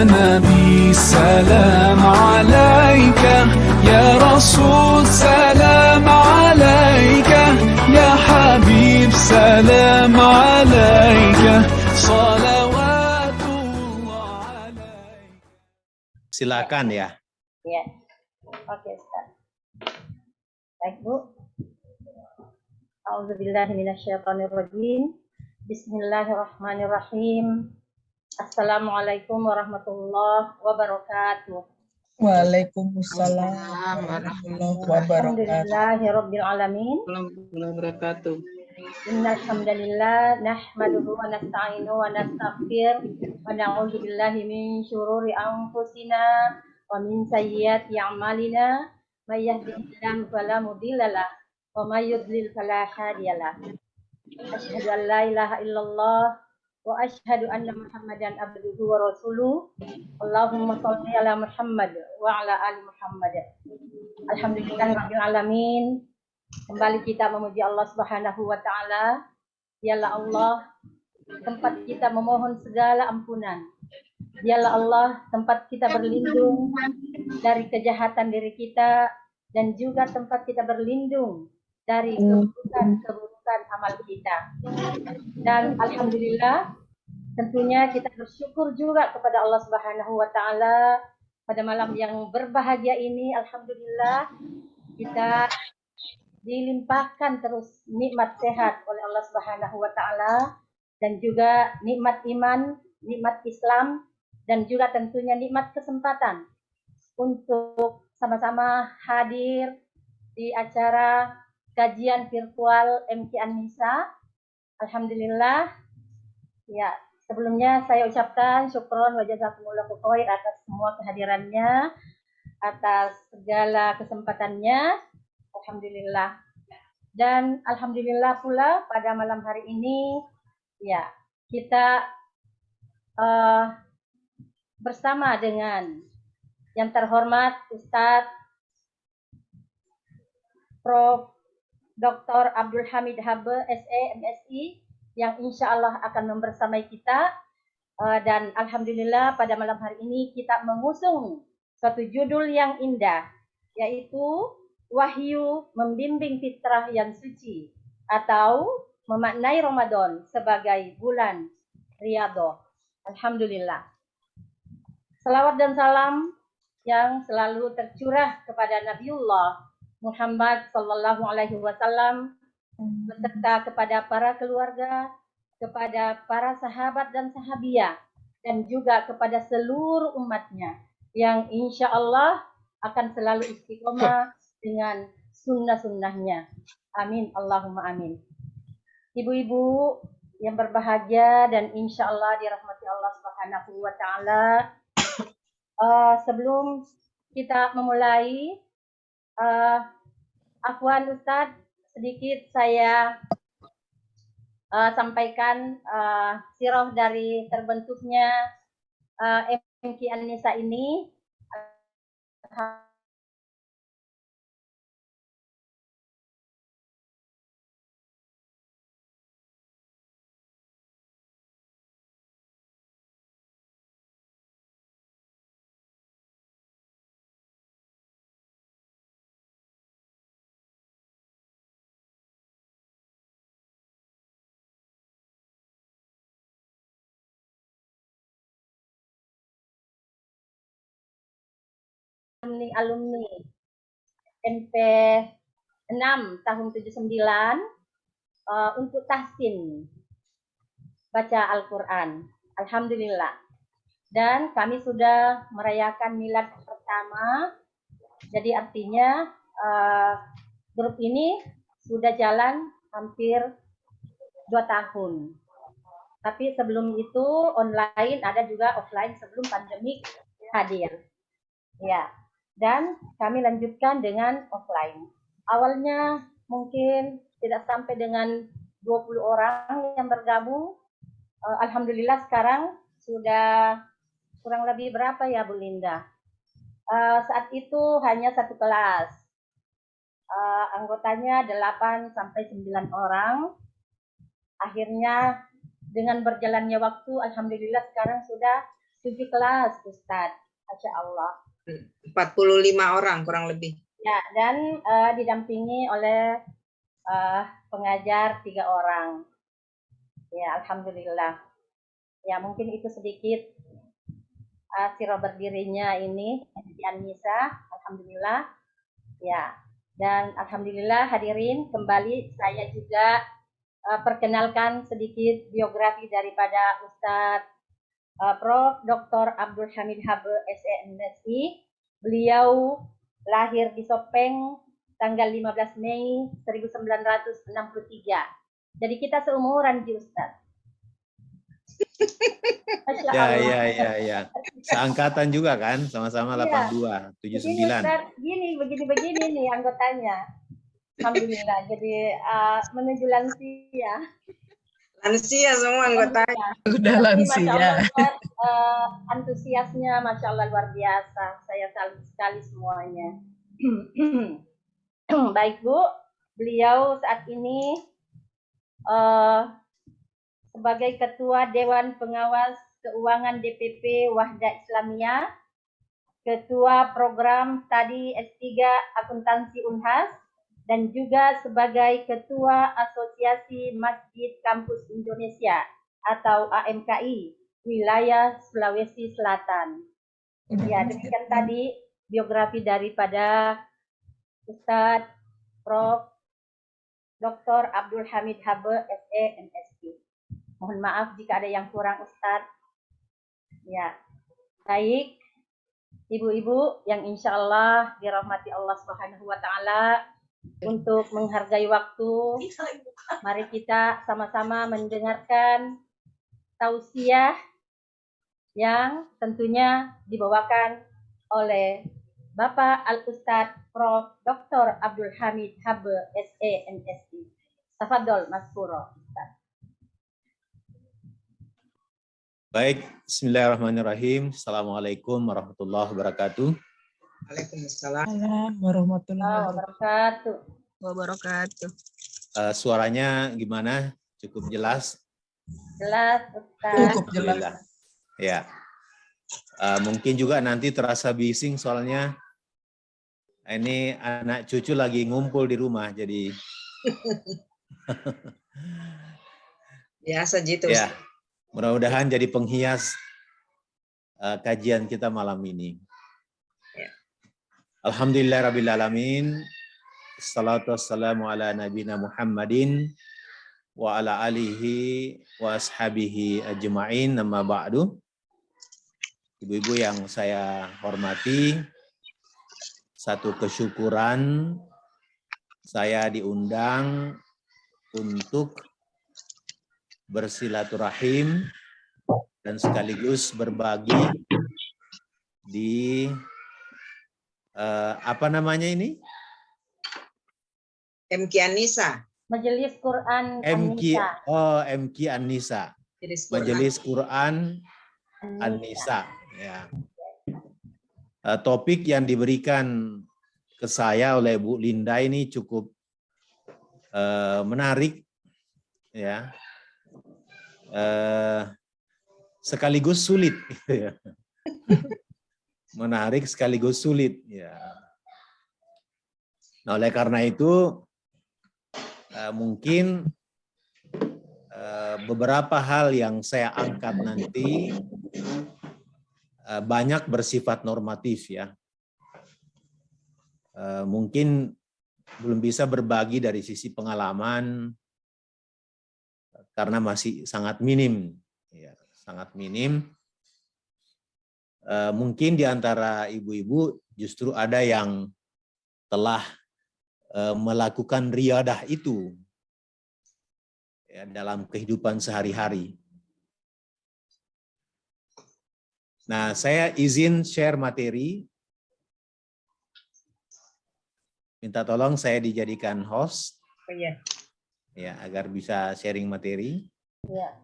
نبي سلام عليك يا رسول سلام عليك يا حبيب سلام عليك صلوات الله عليك. Silakan ya. Ya, oke Ustaz. Baik Bu. A'udzubillahi minasyaitonirrajim. Bismillahirrahmanirrahim. Assalamualaikum warahmatullahi wabarakatuh. Waalaikumsalam warahmatullahi wabarakatuh. Alhamdulillahirabbil alamin. Wabarakatuh. Innal hamdalillah nahmaduhu wa nasta'inu wa nastaghfir wa na'udzu billahi min syururi anfusina wa min sayyiati a'malina may yahdihillahu fala mudilla lahu wa may yudlil fala hadiyalah. Asyhadu an la ilaha illallah wa asyhadu anna Muhammadan abduhu wa rasuluh. Allahumma shalli ala Muhammad wa ala ali Muhammad. Alhamdulillahirabbil alamin. Kembali kita memuji Allah Subhanahu wa taala. Dialah Allah tempat kita memohon segala ampunan. Dialah Allah tempat kita berlindung dari kejahatan diri kita dan juga tempat kita berlindung dari keburukan amal kita. Dan alhamdulillah tentunya kita bersyukur juga kepada Allah Subhanahu wa taala pada malam yang berbahagia ini. Alhamdulillah kita dilimpahkan terus nikmat sehat oleh Allah Subhanahu wa taala dan juga nikmat iman, nikmat Islam dan juga tentunya nikmat kesempatan untuk sama-sama hadir di acara kajian virtual MK An-Nisa. Alhamdulillah. Ya, sebelumnya saya ucapkan syukron wa jazakumullahu khair atas semua kehadirannya, atas segala kesempatannya. Alhamdulillah. Dan alhamdulillah pula pada malam hari ini ya kita bersama dengan yang terhormat Ustadz Prof. Dr. Abdul Hamid Habe, SE, MSI, yang insya Allah akan membersamai kita. Dan alhamdulillah pada malam hari ini kita mengusung suatu judul yang indah, yaitu Wahyu Membimbing Fitrah yang Suci, atau memaknai Ramadan sebagai bulan Riyadhah. Alhamdulillah. Salawat dan salam yang selalu tercurah kepada Nabiullah Muhammad Sallallahu Alaihi Wasallam beserta kepada para keluarga, kepada para sahabat dan sahabiah, dan juga kepada seluruh umatnya yang insya Allah akan selalu istiqomah dengan sunnah-sunnahnya. Amin, Allahumma amin. Ibu-ibu yang berbahagia dan insya Allah dirahmati Allah Subhanahu wa taala. Sebelum kita memulai, afwan Ustadz, sedikit saya sampaikan sirah dari terbentuknya MK An-Nisa ini. Alumni NP 6 tahun 79 untuk tahsin baca Al-Quran. Alhamdulillah. Dan kami sudah merayakan milad pertama. Jadi artinya grup ini sudah jalan hampir 2 tahun. Tapi sebelum itu online, ada juga offline sebelum pandemik hadir. Ya. Dan kami lanjutkan dengan offline. Awalnya mungkin tidak sampai dengan 20 orang yang bergabung. Alhamdulillah sekarang sudah kurang lebih berapa ya Bu Linda? Saat itu hanya satu kelas. Anggotanya 8 sampai 9 orang. Akhirnya dengan berjalannya waktu, alhamdulillah sekarang sudah 7 kelas, Ustadz. Masya Allah. 45 orang kurang lebih. Ya, dan didampingi oleh pengajar 3 orang. Ya, alhamdulillah. Ya, mungkin itu sedikit sirah berdirinya ini di An-Nisa, alhamdulillah. Ya, dan alhamdulillah hadirin, kembali saya juga perkenalkan sedikit biografi daripada Ustadz Prof. Dr. Abdul Hamid Habe, SE. Beliau lahir di Sopeng tanggal 15 Mei 1963. Jadi kita seumuran di Ustadz. Masya Allah. Ya. Seangkatan juga kan, sama-sama 82, 79. Gini, begini nih anggotanya. Alhamdulillah. Jadi menuju lansia. Lansia semua anggotanya. Sudah lansia. Antusiasnya Masya Allah luar biasa. Saya salut sekali semuanya. Baik Bu, beliau saat ini sebagai Ketua Dewan Pengawas Keuangan DPP Wahda Islamiyah, Ketua Program Studi S3 Akuntansi Unhas, dan juga sebagai Ketua Asosiasi Masjid Kampus Indonesia atau AMKI Wilayah Sulawesi Selatan. Ya, demikian tadi biografi daripada Ustadz Prof. Dr. Abdul Hamid Habe, SE, MSc. Mohon maaf jika ada yang kurang Ustadz. Ya, baik. Ibu-ibu yang insya Allah dirahmati Allah Subhanahu wa Ta'ala, untuk menghargai waktu, mari kita sama-sama mendengarkan tausiah yang tentunya dibawakan oleh Bapak Al-Ustadz Prof. Dr. Abdul Hamid Habe, SE, MSc. Tafadhol Mas Puro. Baik, bismillahirrahmanirrahim. Assalamualaikum warahmatullahi wabarakatuh. Waalaikumsalam Warahmatullahi Wabarakatuh. Suaranya gimana? Cukup jelas? Jelas, Ustaz. Cukup jelas. Ya. Mungkin juga nanti terasa bising soalnya ini anak cucu lagi ngumpul di rumah, jadi biasa gitu. ya. Mudah-mudahan jadi penghias kajian kita malam ini. Alhamdulillahirrabbilalamin. Assalatu wassalamu ala nabina Muhammadin wa ala alihi wa ashabihi ajma'in, amma ba'du. Ibu-ibu yang saya hormati, satu kesyukuran saya diundang untuk bersilaturahim dan sekaligus berbagi di apa namanya ini? MQ An-Nisa. Majelis Quran MQ, An-Nisa. oh MQ An-Nisa. Majelis Quran An-Nisa. Ya. Topik yang diberikan ke saya oleh Bu Linda ini cukup menarik, ya. Sekaligus sulit, gitu ya. Menarik sekaligus sulit, ya. Nah, oleh karena itu mungkin beberapa hal yang saya angkat nanti banyak bersifat normatif, ya. Mungkin belum bisa berbagi dari sisi pengalaman karena masih sangat minim, ya, sangat minim. Mungkin di antara ibu-ibu justru ada yang telah melakukan riyadah itu, ya, dalam kehidupan sehari-hari. Nah, saya izin share materi. Minta tolong saya dijadikan host. Oh, iya. Ya, agar bisa sharing materi. Ya.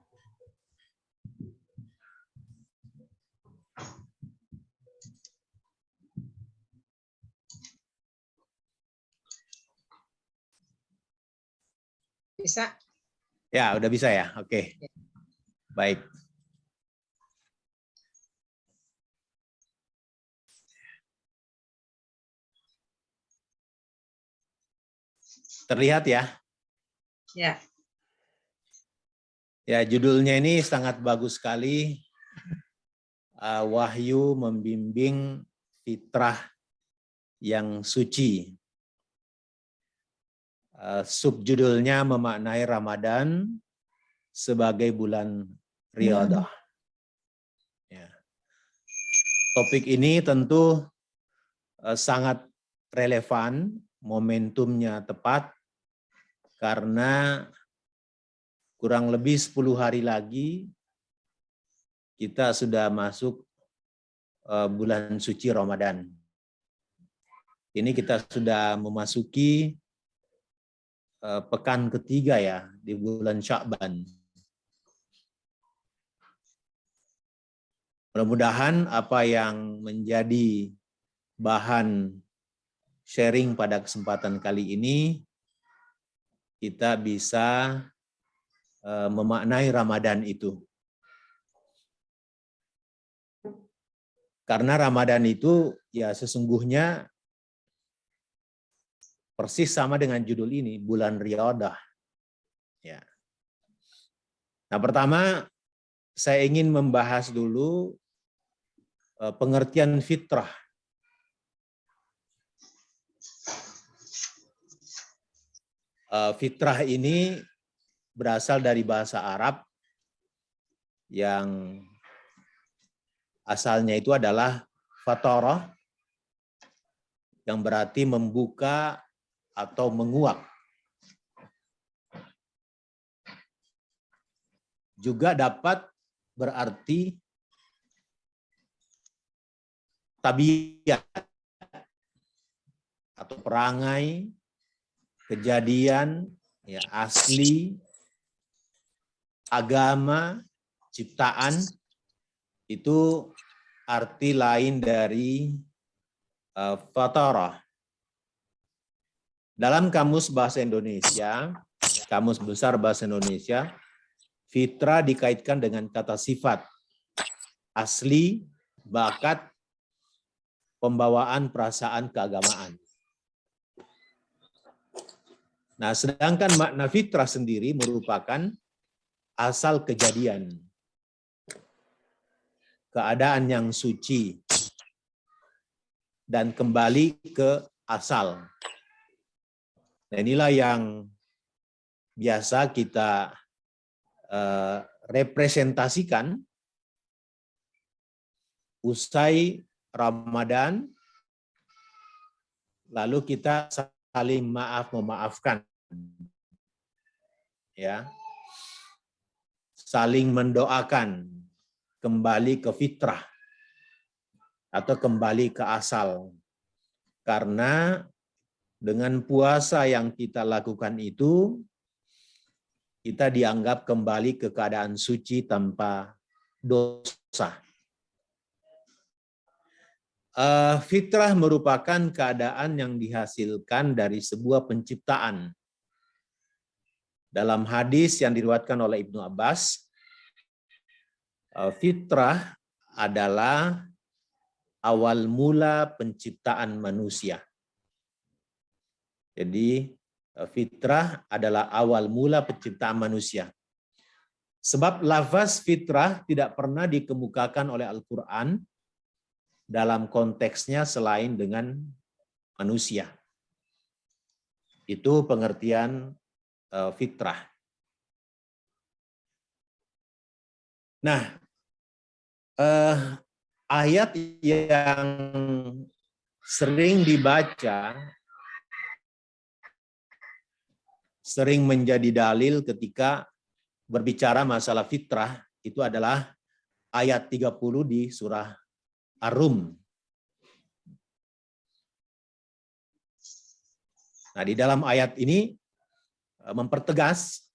Bisa? Ya, udah bisa ya. Oke. Baik. Terlihat ya? Ya. Ya, judulnya ini sangat bagus sekali. Wahyu membimbing fitrah yang suci. Subjudulnya memaknai Ramadan sebagai bulan Riyadhah. Ya. Topik ini tentu sangat relevan, momentumnya tepat, karena kurang lebih 10 hari lagi kita sudah masuk bulan suci Ramadan. Ini kita sudah memasuki pekan ketiga ya di bulan Sya'ban. Mudah-mudahan apa yang menjadi bahan sharing pada kesempatan kali ini kita bisa memaknai Ramadan itu. Karena Ramadan itu ya sesungguhnya persis sama dengan judul ini, bulan Riyadhah. Ya. Nah, pertama saya ingin membahas dulu pengertian fitrah. Fitrah ini berasal dari bahasa Arab yang asalnya itu adalah fatarah, yang berarti membuka atau menguak. Juga dapat berarti tabiat atau perangai, kejadian, ya, asli, agama, ciptaan, itu arti lain dari fatarah. Dalam Kamus Bahasa Indonesia, Kamus Besar Bahasa Indonesia, fitrah dikaitkan dengan kata sifat, asli, bakat, pembawaan perasaan keagamaan. Nah, sedangkan makna fitrah sendiri merupakan asal kejadian, keadaan yang suci, dan kembali ke asal. Nah, inilah yang biasa kita representasikan usai Ramadan, lalu kita saling memaafkan, ya, saling mendoakan kembali ke fitrah atau kembali ke asal, karena dengan puasa yang kita lakukan itu, kita dianggap kembali ke keadaan suci tanpa dosa. Fitrah merupakan keadaan yang dihasilkan dari sebuah penciptaan. Dalam hadis yang diriwayatkan oleh Ibnu Abbas, fitrah adalah awal mula penciptaan manusia. Jadi fitrah adalah awal mula penciptaan manusia. Sebab lafaz fitrah tidak pernah dikemukakan oleh Al-Quran dalam konteksnya selain dengan manusia. Itu pengertian fitrah. Nah, ayat yang sering dibaca, sering menjadi dalil ketika berbicara masalah fitrah, itu adalah ayat 30 di surah Ar-Rum. Nah, di dalam ayat ini mempertegas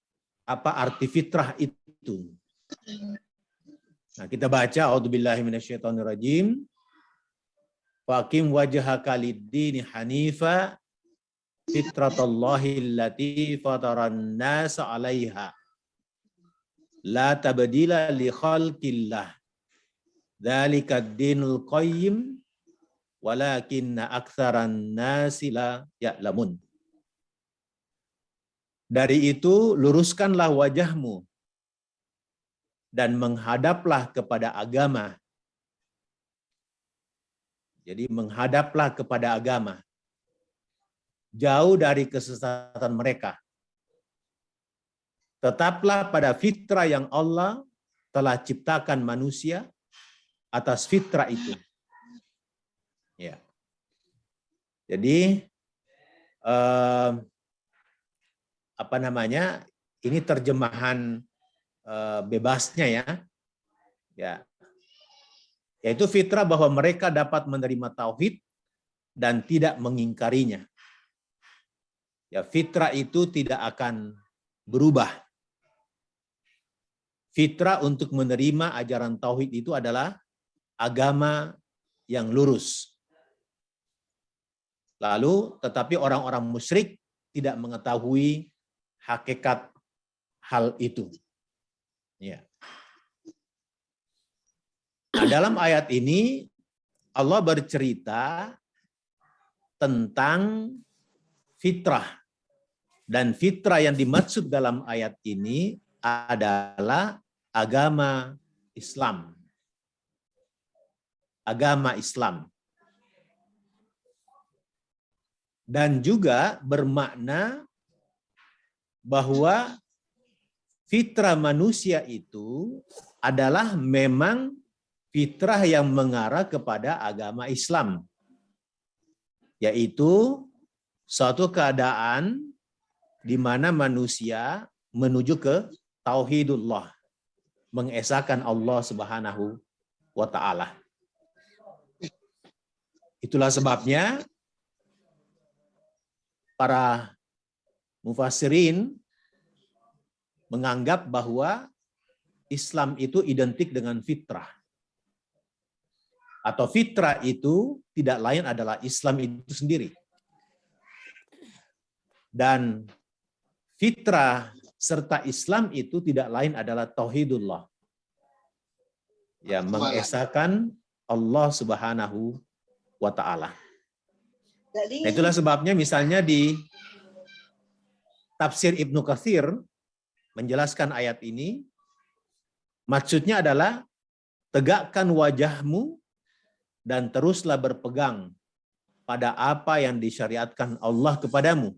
apa arti fitrah itu. Nah, kita baca a'udzubillahi minasyaitonirrajim. Faqim wajhaka lid-dini hanifa fitratallahi allati fataran nasa 'alaiha la tabdila li khalqillah dzalika ad-dinul qayyim walakinna aktsaran nasi la ya'lamun. Dari itu luruskanlah wajahmu dan menghadaplah kepada agama. Jadi menghadaplah kepada agama. Jauh dari kesesatan mereka. Tetaplah pada fitrah yang Allah telah ciptakan manusia atas fitrah itu. Ya. Jadi ini terjemahan bebasnya ya. Ya. Yaitu fitrah bahwa mereka dapat menerima tauhid dan tidak mengingkarinya. Ya, fitrah itu tidak akan berubah. Fitrah untuk menerima ajaran tauhid itu adalah agama yang lurus. Lalu, tetapi orang-orang musyrik tidak mengetahui hakikat hal itu. Ya. Nah, dalam ayat ini Allah bercerita tentang fitrah. Dan fitrah yang dimaksud dalam ayat ini adalah agama Islam. Agama Islam. Dan juga bermakna bahwa fitrah manusia itu adalah memang fitrah yang mengarah kepada agama Islam. Yaitu suatu keadaan di mana manusia menuju ke tauhidullah, mengesahkan Allah Subhanahu wa taala. Itulah sebabnya para mufassirin menganggap bahwa Islam itu identik dengan fitrah. Atau fitrah itu tidak lain adalah Islam itu sendiri. Dan fitrah serta Islam itu tidak lain adalah tauhidullah. Ya, mengesahkan Allah Subhanahu wa taala. Nah, itulah sebabnya misalnya di tafsir Ibnu Katsir menjelaskan ayat ini, maksudnya adalah tegakkan wajahmu dan teruslah berpegang pada apa yang disyariatkan Allah kepadamu,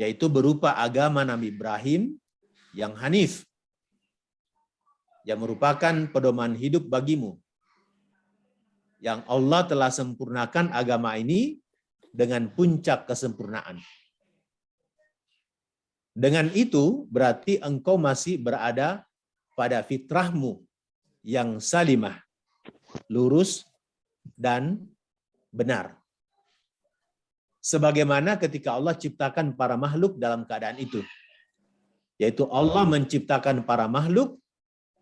yaitu berupa agama Nabi Ibrahim yang hanif, yang merupakan pedoman hidup bagimu, yang Allah telah sempurnakan agama ini dengan puncak kesempurnaan. Dengan itu berarti engkau masih berada pada fitrahmu yang salimah, lurus dan benar. Sebagaimana ketika Allah ciptakan para makhluk dalam keadaan itu. Yaitu Allah menciptakan para makhluk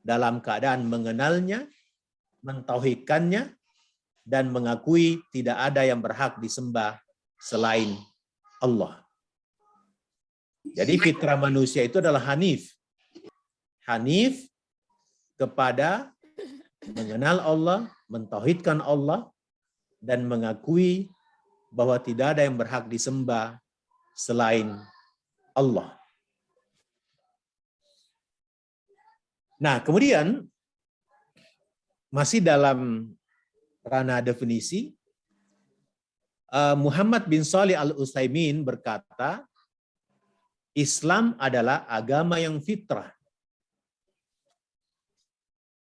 dalam keadaan mengenalnya, mentauhidkannya, dan mengakui tidak ada yang berhak disembah selain Allah. Jadi fitrah manusia itu adalah hanif. Hanif kepada mengenal Allah, mentauhidkan Allah, dan mengakui bahwa tidak ada yang berhak disembah selain Allah. Nah, kemudian masih dalam ranah definisi, Muhammad bin Shalih Al-Utsaimin berkata, Islam adalah agama yang fitrah,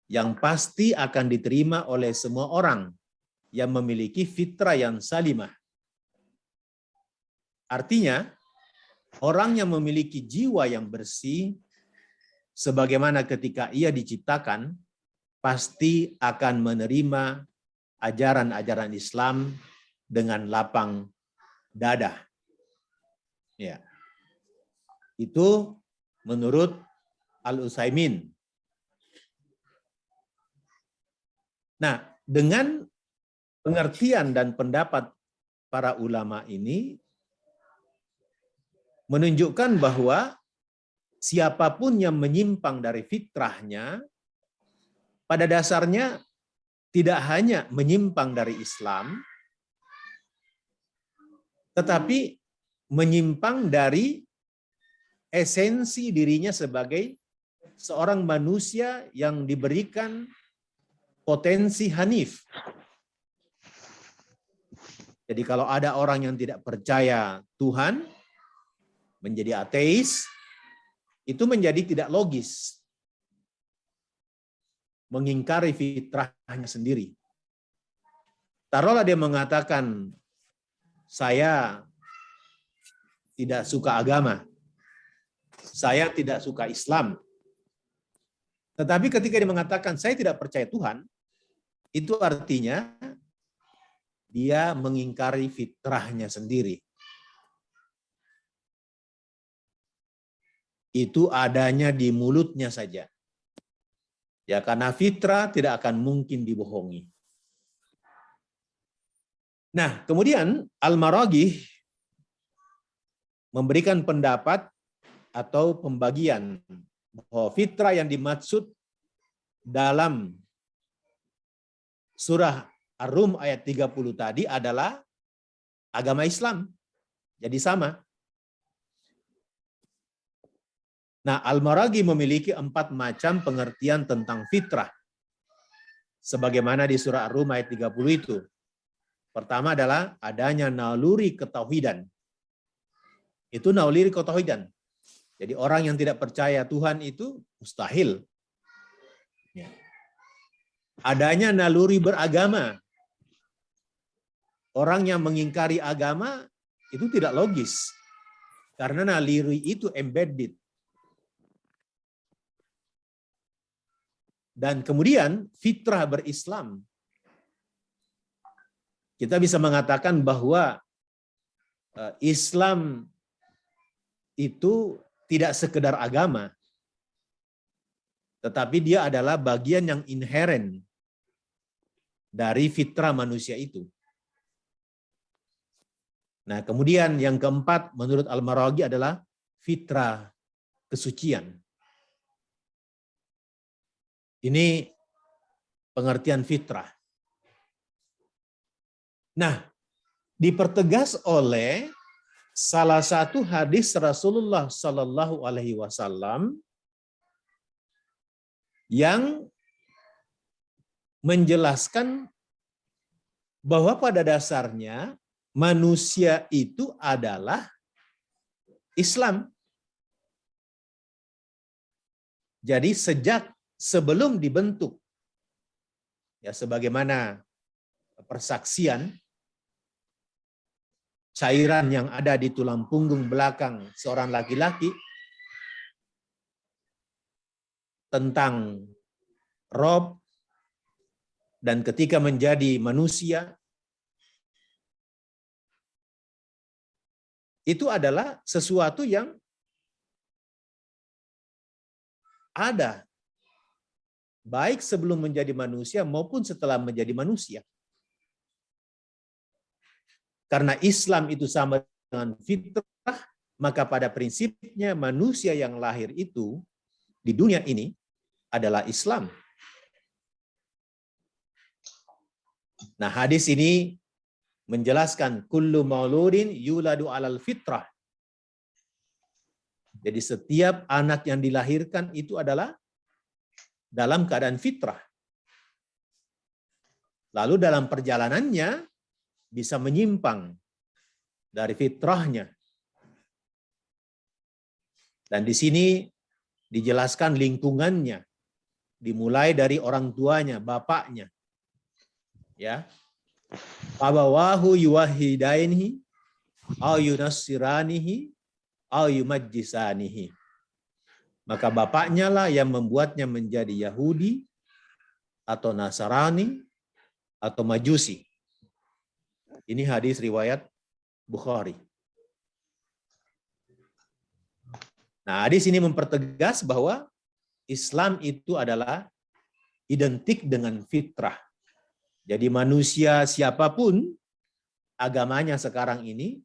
yang pasti akan diterima oleh semua orang yang memiliki fitrah yang salimah. Artinya, orang yang memiliki jiwa yang bersih, sebagaimana ketika ia diciptakan, pasti akan menerima ajaran-ajaran Islam dengan lapang dada. Ya. Itu menurut Al-Utsaimin. Nah, dengan pengertian dan pendapat para ulama ini menunjukkan bahwa siapapun yang menyimpang dari fitrahnya, pada dasarnya tidak hanya menyimpang dari Islam, tetapi menyimpang dari esensi dirinya sebagai seorang manusia yang diberikan potensi hanif. Jadi kalau ada orang yang tidak percaya Tuhan, menjadi ateis, itu menjadi tidak logis. Mengingkari fitrahnya sendiri. Taruhlah dia mengatakan, saya tidak suka agama, saya tidak suka Islam. Tetapi ketika dia mengatakan, saya tidak percaya Tuhan, itu artinya dia mengingkari fitrahnya sendiri. Itu adanya di mulutnya saja. Ya, karena fitrah tidak akan mungkin dibohongi. Nah, kemudian Al-Maraghi memberikan pendapat atau pembagian bahwa fitrah yang dimaksud dalam surah Ar-Rum ayat 30 tadi adalah agama Islam. Jadi sama. Nah, Al-Maraghi memiliki 4 macam pengertian tentang fitrah. Sebagaimana di surah Ar-Rum ayat 30 itu. Pertama adalah adanya naluri ketauhidan. Itu naluri ketauhidan. Jadi orang yang tidak percaya Tuhan itu mustahil. Ya. Adanya naluri beragama. Orang yang mengingkari agama itu tidak logis. Karena naluri itu embedded. Dan kemudian fitrah berislam. Kita bisa mengatakan bahwa Islam itu tidak sekedar agama, tetapi dia adalah bagian yang inheren dari fitrah manusia itu. Nah, kemudian yang keempat menurut Al-Maraghi adalah fitrah kesucian. Ini pengertian fitrah. Nah, dipertegas oleh salah satu hadis Rasulullah Shallallahu Alaihi Wasallam yang menjelaskan bahwa pada dasarnya manusia itu adalah Islam. Jadi sejak sebelum dibentuk, ya sebagaimana persaksian, cairan yang ada di tulang punggung belakang seorang laki-laki tentang roh dan ketika menjadi manusia, itu adalah sesuatu yang ada baik sebelum menjadi manusia maupun setelah menjadi manusia. Karena Islam itu sama dengan fitrah, maka pada prinsipnya manusia yang lahir itu di dunia ini adalah Islam. Nah, hadis ini menjelaskan kullu mauludin yuladu alal fitrah. Jadi setiap anak yang dilahirkan itu adalah dalam keadaan fitrah. Lalu dalam perjalanannya bisa menyimpang dari fitrahnya. Dan di sini dijelaskan lingkungannya. Dimulai dari orang tuanya, bapaknya. Ya. Abawahu yuwahidainihi au yunassiranihi au yumajjisanihi. Maka bapaknya lah yang membuatnya menjadi Yahudi atau Nasrani atau Majusi. Ini hadis riwayat Bukhari. Nah, hadis ini mempertegas bahwa Islam itu adalah identik dengan fitrah. Jadi manusia siapapun agamanya sekarang ini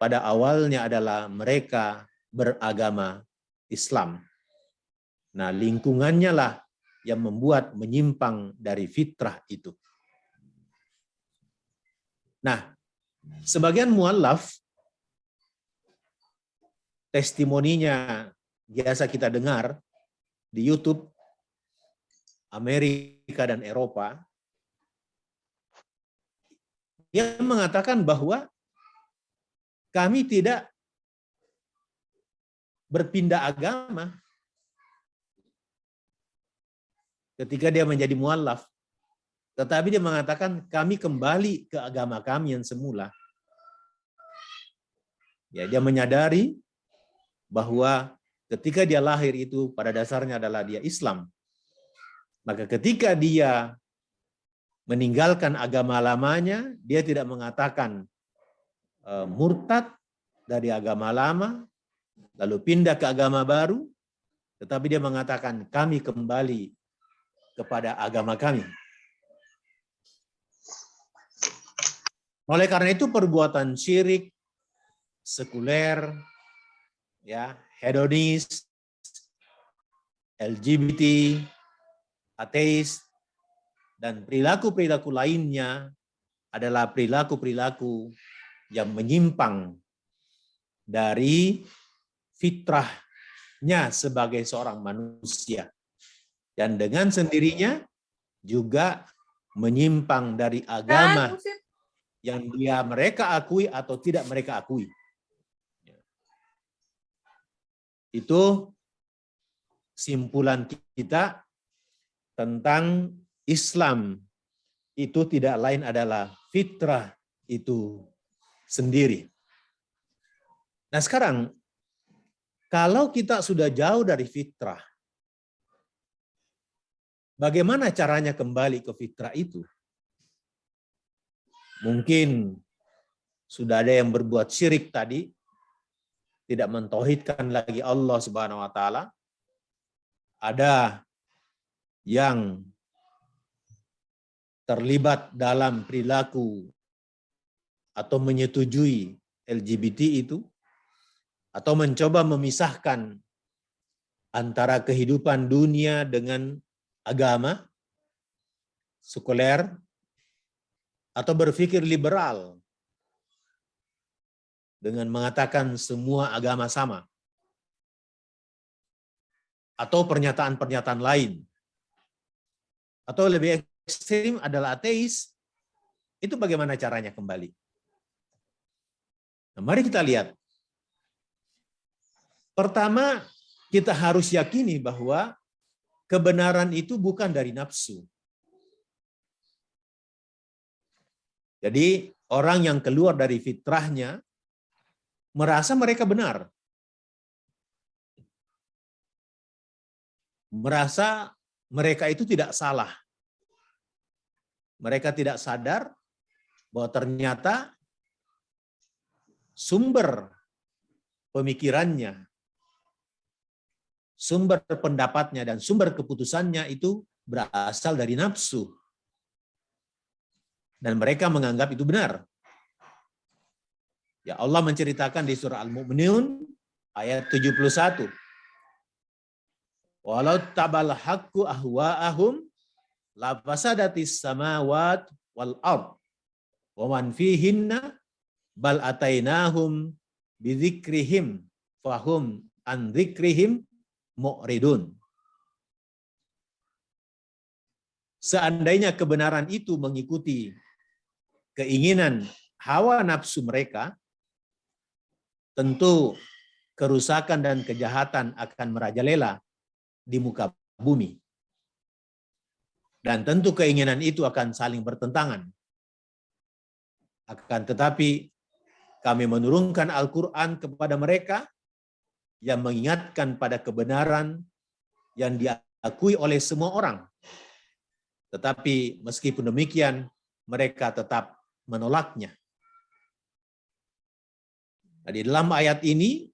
pada awalnya adalah mereka beragama Islam. Nah, lingkungannya lah yang membuat menyimpang dari fitrah itu. Nah, sebagian muallaf testimoninya biasa kita dengar di YouTube Amerika dan Eropa, dia mengatakan bahwa kami tidak berpindah agama ketika dia menjadi mualaf. Tetapi dia mengatakan kami kembali ke agama kami yang semula. Ya, dia menyadari bahwa ketika dia lahir itu pada dasarnya adalah dia Islam. Maka ketika dia meninggalkan agama lamanya, dia tidak mengatakan murtad dari agama lama, lalu pindah ke agama baru, tetapi dia mengatakan kami kembali kepada agama kami. Oleh karena itu perbuatan syirik, sekuler, ya, hedonis, LGBT, ateis, dan perilaku-perilaku lainnya adalah perilaku-perilaku yang menyimpang dari fitrahnya sebagai seorang manusia. Dan dengan sendirinya juga menyimpang dari agama yang mereka akui atau tidak mereka akui. Itu simpulan kita tentang Islam. Itu tidak lain adalah fitrah itu sendiri. Nah sekarang, kalau kita sudah jauh dari fitrah, bagaimana caranya kembali ke fitrah itu? Mungkin sudah ada yang berbuat syirik tadi, tidak mentauhidkan lagi Allah Subhanahu wa taala. Ada yang terlibat dalam perilaku atau menyetujui LGBT itu, atau mencoba memisahkan antara kehidupan dunia dengan agama, sekuler, atau berpikir liberal dengan mengatakan semua agama sama, atau pernyataan-pernyataan lain, atau lebih ekstrim adalah ateis. Itu bagaimana caranya kembali? Nah, mari kita lihat. Pertama, kita harus yakini bahwa kebenaran itu bukan dari nafsu. Jadi orang yang keluar dari fitrahnya merasa mereka benar. Merasa mereka itu tidak salah. Mereka tidak sadar bahwa ternyata sumber pemikirannya, sumber pendapatnya, dan sumber keputusannya itu berasal dari nafsu. Dan mereka menganggap itu benar. Ya, Allah menceritakan di surah Al-Mu'minun ayat 71. Walau tabal haqqu ahwa'ahum la fasadatis samawat wal ard wa man fihinna bal atainahum bidzikrihim fahum an dzikrihim mu'ridun. Seandainya kebenaran itu mengikuti keinginan hawa nafsu mereka, tentu kerusakan dan kejahatan akan merajalela di muka bumi. Dan tentu keinginan itu akan saling bertentangan. Akan tetapi kami menurunkan Al-Quran kepada mereka yang mengingatkan pada kebenaran yang diakui oleh semua orang. Tetapi meskipun demikian, mereka tetap menolaknya. Nah, di dalam ayat ini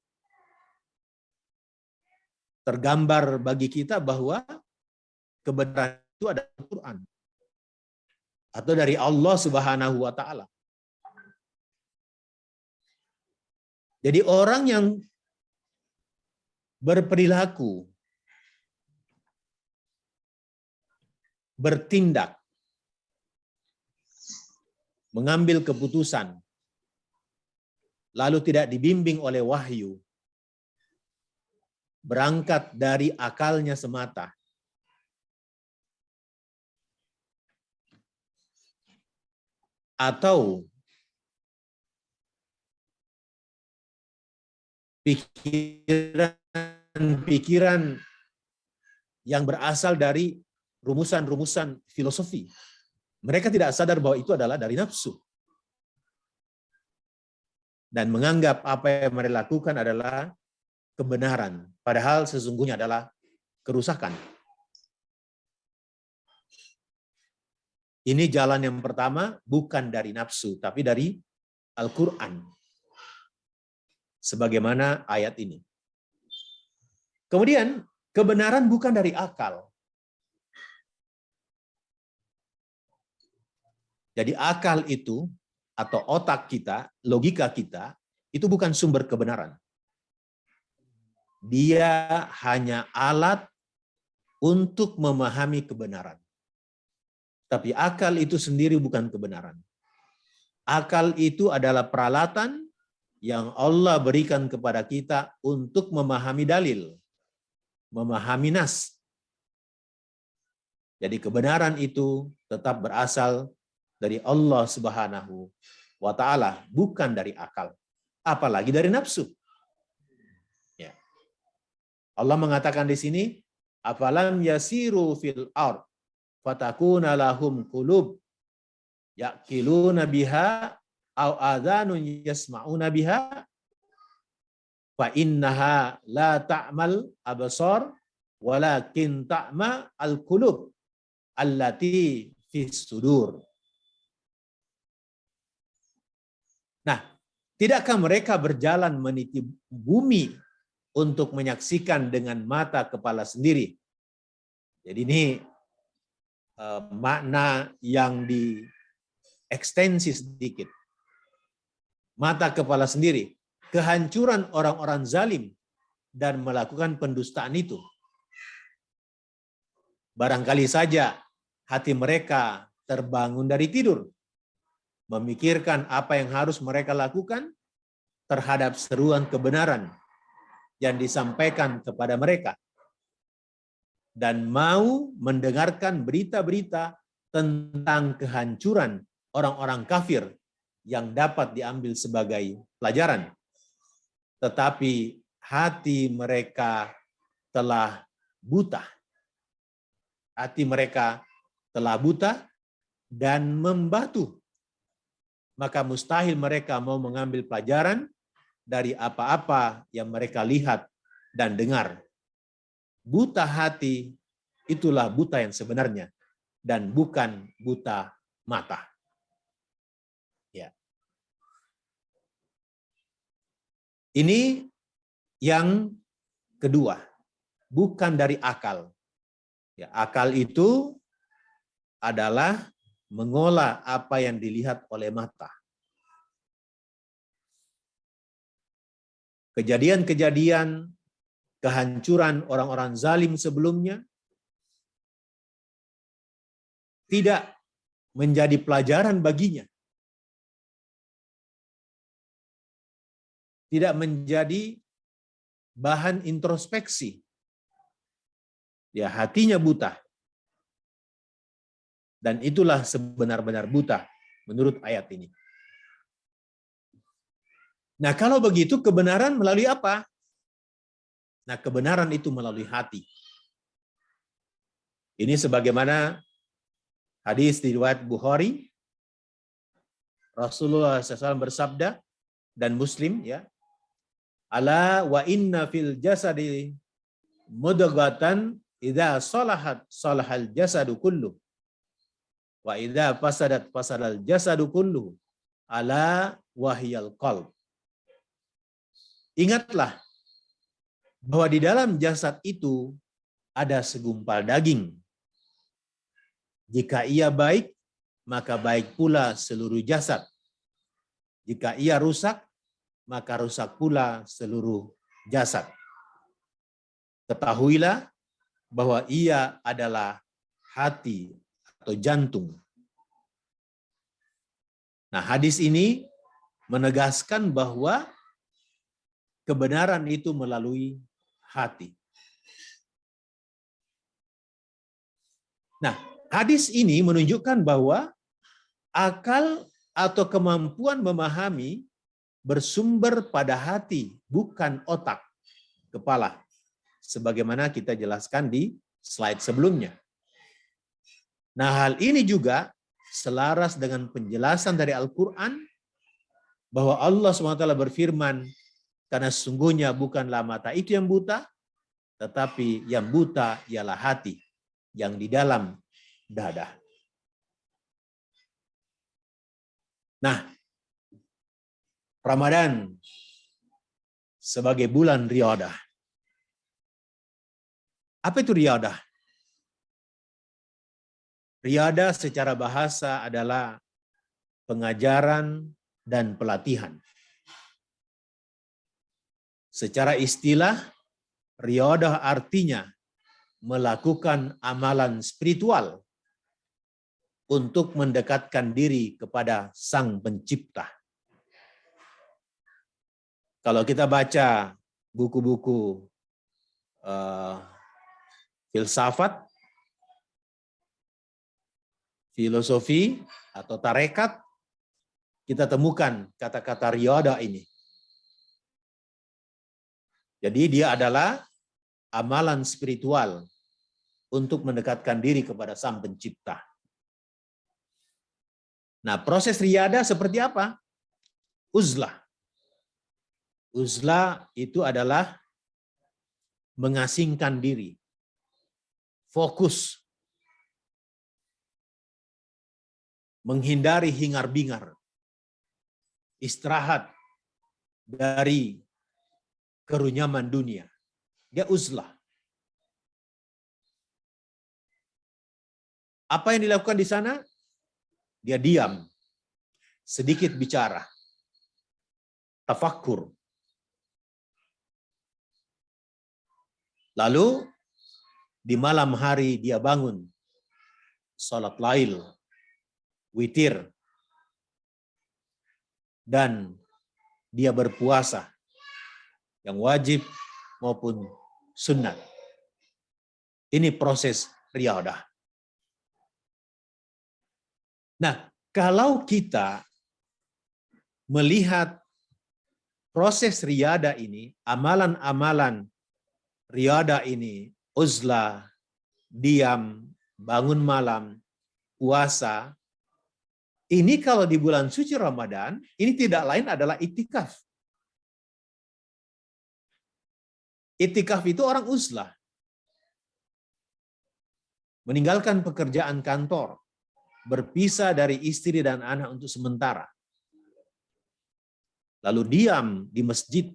tergambar bagi kita bahwa kebenaran itu adalah Al-Quran atau dari Allah Subhanahu wa taala. Jadi orang yang berperilaku, bertindak, mengambil keputusan, lalu tidak dibimbing oleh wahyu, berangkat dari akalnya semata, atau pikiran yang berasal dari rumusan-rumusan filosofi. Mereka tidak sadar bahwa itu adalah dari nafsu. Dan menganggap apa yang mereka lakukan adalah kebenaran. Padahal sesungguhnya adalah kerusakan. Ini jalan yang pertama, bukan dari nafsu, tapi dari Al-Quran. Sebagaimana ayat ini. Kemudian, kebenaran bukan dari akal. Jadi akal itu, atau otak kita, logika kita, itu bukan sumber kebenaran. Dia hanya alat untuk memahami kebenaran. Tapi akal itu sendiri bukan kebenaran. Akal itu adalah peralatan yang Allah berikan kepada kita untuk memahami dalil, memahami nas. Jadi kebenaran itu tetap berasal dari Allah Subhanahu wa Ta'ala, bukan dari akal, apalagi dari nafsu. Ya. Allah mengatakan di sini, afalam yasiru fil ard fatakuna lahum qulub yaqiluna biha aw adhanun yasma'una biha fa innaha la ta'mal absar walakin ta'ma al-qulub allati fis sudur. Nah, tidakkah mereka berjalan meniti bumi untuk menyaksikan dengan mata kepala sendiri? Jadi ini makna yang diekstensi sedikit. Mata kepala sendiri. Kehancuran orang-orang zalim dan melakukan pendustaan itu. Barangkali saja hati mereka terbangun dari tidur, memikirkan apa yang harus mereka lakukan terhadap seruan kebenaran yang disampaikan kepada mereka, dan mau mendengarkan berita-berita tentang kehancuran orang-orang kafir yang dapat diambil sebagai pelajaran. Tetapi hati mereka telah buta. Hati mereka telah buta dan membatu. Maka mustahil mereka mau mengambil pelajaran dari apa-apa yang mereka lihat dan dengar. Buta hati, itulah buta yang sebenarnya, dan bukan buta mata. Ya. Ini yang kedua, bukan dari akal. Ya, akal itu adalah mengolah apa yang dilihat oleh mata. Kejadian-kejadian kehancuran orang-orang zalim sebelumnya tidak menjadi pelajaran baginya. Tidak menjadi bahan introspeksi. Ya, hatinya buta. Dan itulah sebenar-benar buta menurut ayat ini. Nah, kalau begitu kebenaran melalui apa? Nah, kebenaran itu melalui hati. Ini sebagaimana hadis di riwayat Bukhari, Rasulullah SAW bersabda, dan Muslim, ya, ala wa inna fil jasadi mudghatan idza salahat salahal jasadu kullu wa idza fasadat fasadal jasadu kullu ala wahyal qalb. Ingatlah bahwa di dalam jasad itu ada segumpal daging. Jika ia baik, maka baik pula seluruh jasad. Jika ia rusak, maka rusak pula seluruh jasad. Ketahuilah bahwa ia adalah hati atau jantung. Nah, hadis ini menegaskan bahwa kebenaran itu melalui hati. Nah, hadis ini menunjukkan bahwa akal atau kemampuan memahami bersumber pada hati, bukan otak, kepala. Sebagaimana kita jelaskan di slide sebelumnya. Nah, hal ini juga selaras dengan penjelasan dari Al-Quran bahwa Allah SWT berfirman, karena sesungguhnya bukanlah mata itu yang buta, tetapi yang buta ialah hati yang di dalam dada. Nah, Ramadan sebagai bulan riyadah. Apa itu riyadah? Riyadah secara bahasa adalah pengajaran dan pelatihan. Secara istilah, riyadah artinya melakukan amalan spiritual untuk mendekatkan diri kepada Sang Pencipta. Kalau kita baca buku-buku filsafat, filosofi, atau tarekat, kita temukan kata-kata riyadah ini. Jadi dia adalah amalan spiritual untuk mendekatkan diri kepada Sang Pencipta. Nah, proses riyadah seperti apa? Uzlah. Uzlah itu adalah mengasingkan diri, fokus, menghindari hingar-bingar, istirahat dari kerunyaman dunia. Dia uzlah. Apa yang dilakukan di sana? Dia diam, sedikit bicara, tafakkur. Lalu di malam hari dia bangun, salat lail, witir, dan dia berpuasa yang wajib maupun sunat. Ini proses riyadah. Nah, kalau kita melihat proses riyadah ini, amalan-amalan riyadah ini, uzlah, diam, bangun malam, puasa, ini kalau di bulan suci Ramadan, ini tidak lain adalah itikaf. Itikaf itu orang uzlah. Meninggalkan pekerjaan kantor, berpisah dari istri dan anak untuk sementara. Lalu diam di masjid,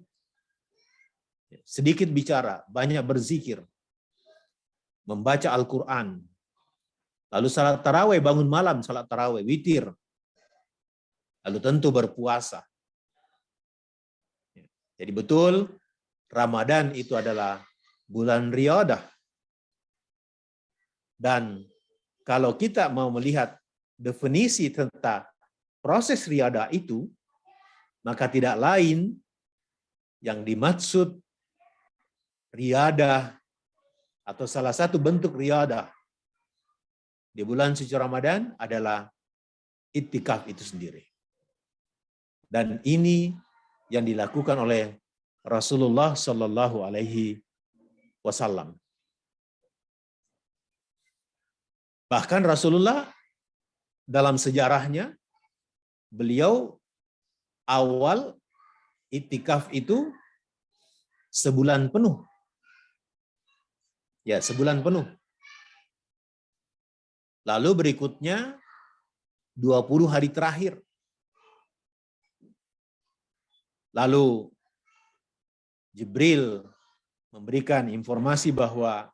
sedikit bicara, banyak berzikir, membaca Al-Quran, lalu salat tarawih, bangun malam, salat tarawih, witir, lalu tentu berpuasa. Jadi betul, Ramadan itu adalah bulan riyadah. Dan kalau kita mau melihat definisi tentang proses riyadah itu, maka tidak lain yang dimaksud riyadah atau salah satu bentuk riyadah di bulan suci Ramadan adalah iktikaf itu sendiri. Dan ini yang dilakukan oleh Rasulullah Shallallahu Alaihi Wasallam. Bahkan Rasulullah dalam sejarahnya, beliau awal iktikaf itu sebulan penuh. Ya, sebulan penuh. Lalu berikutnya 20 hari terakhir. Lalu Jibril memberikan informasi bahwa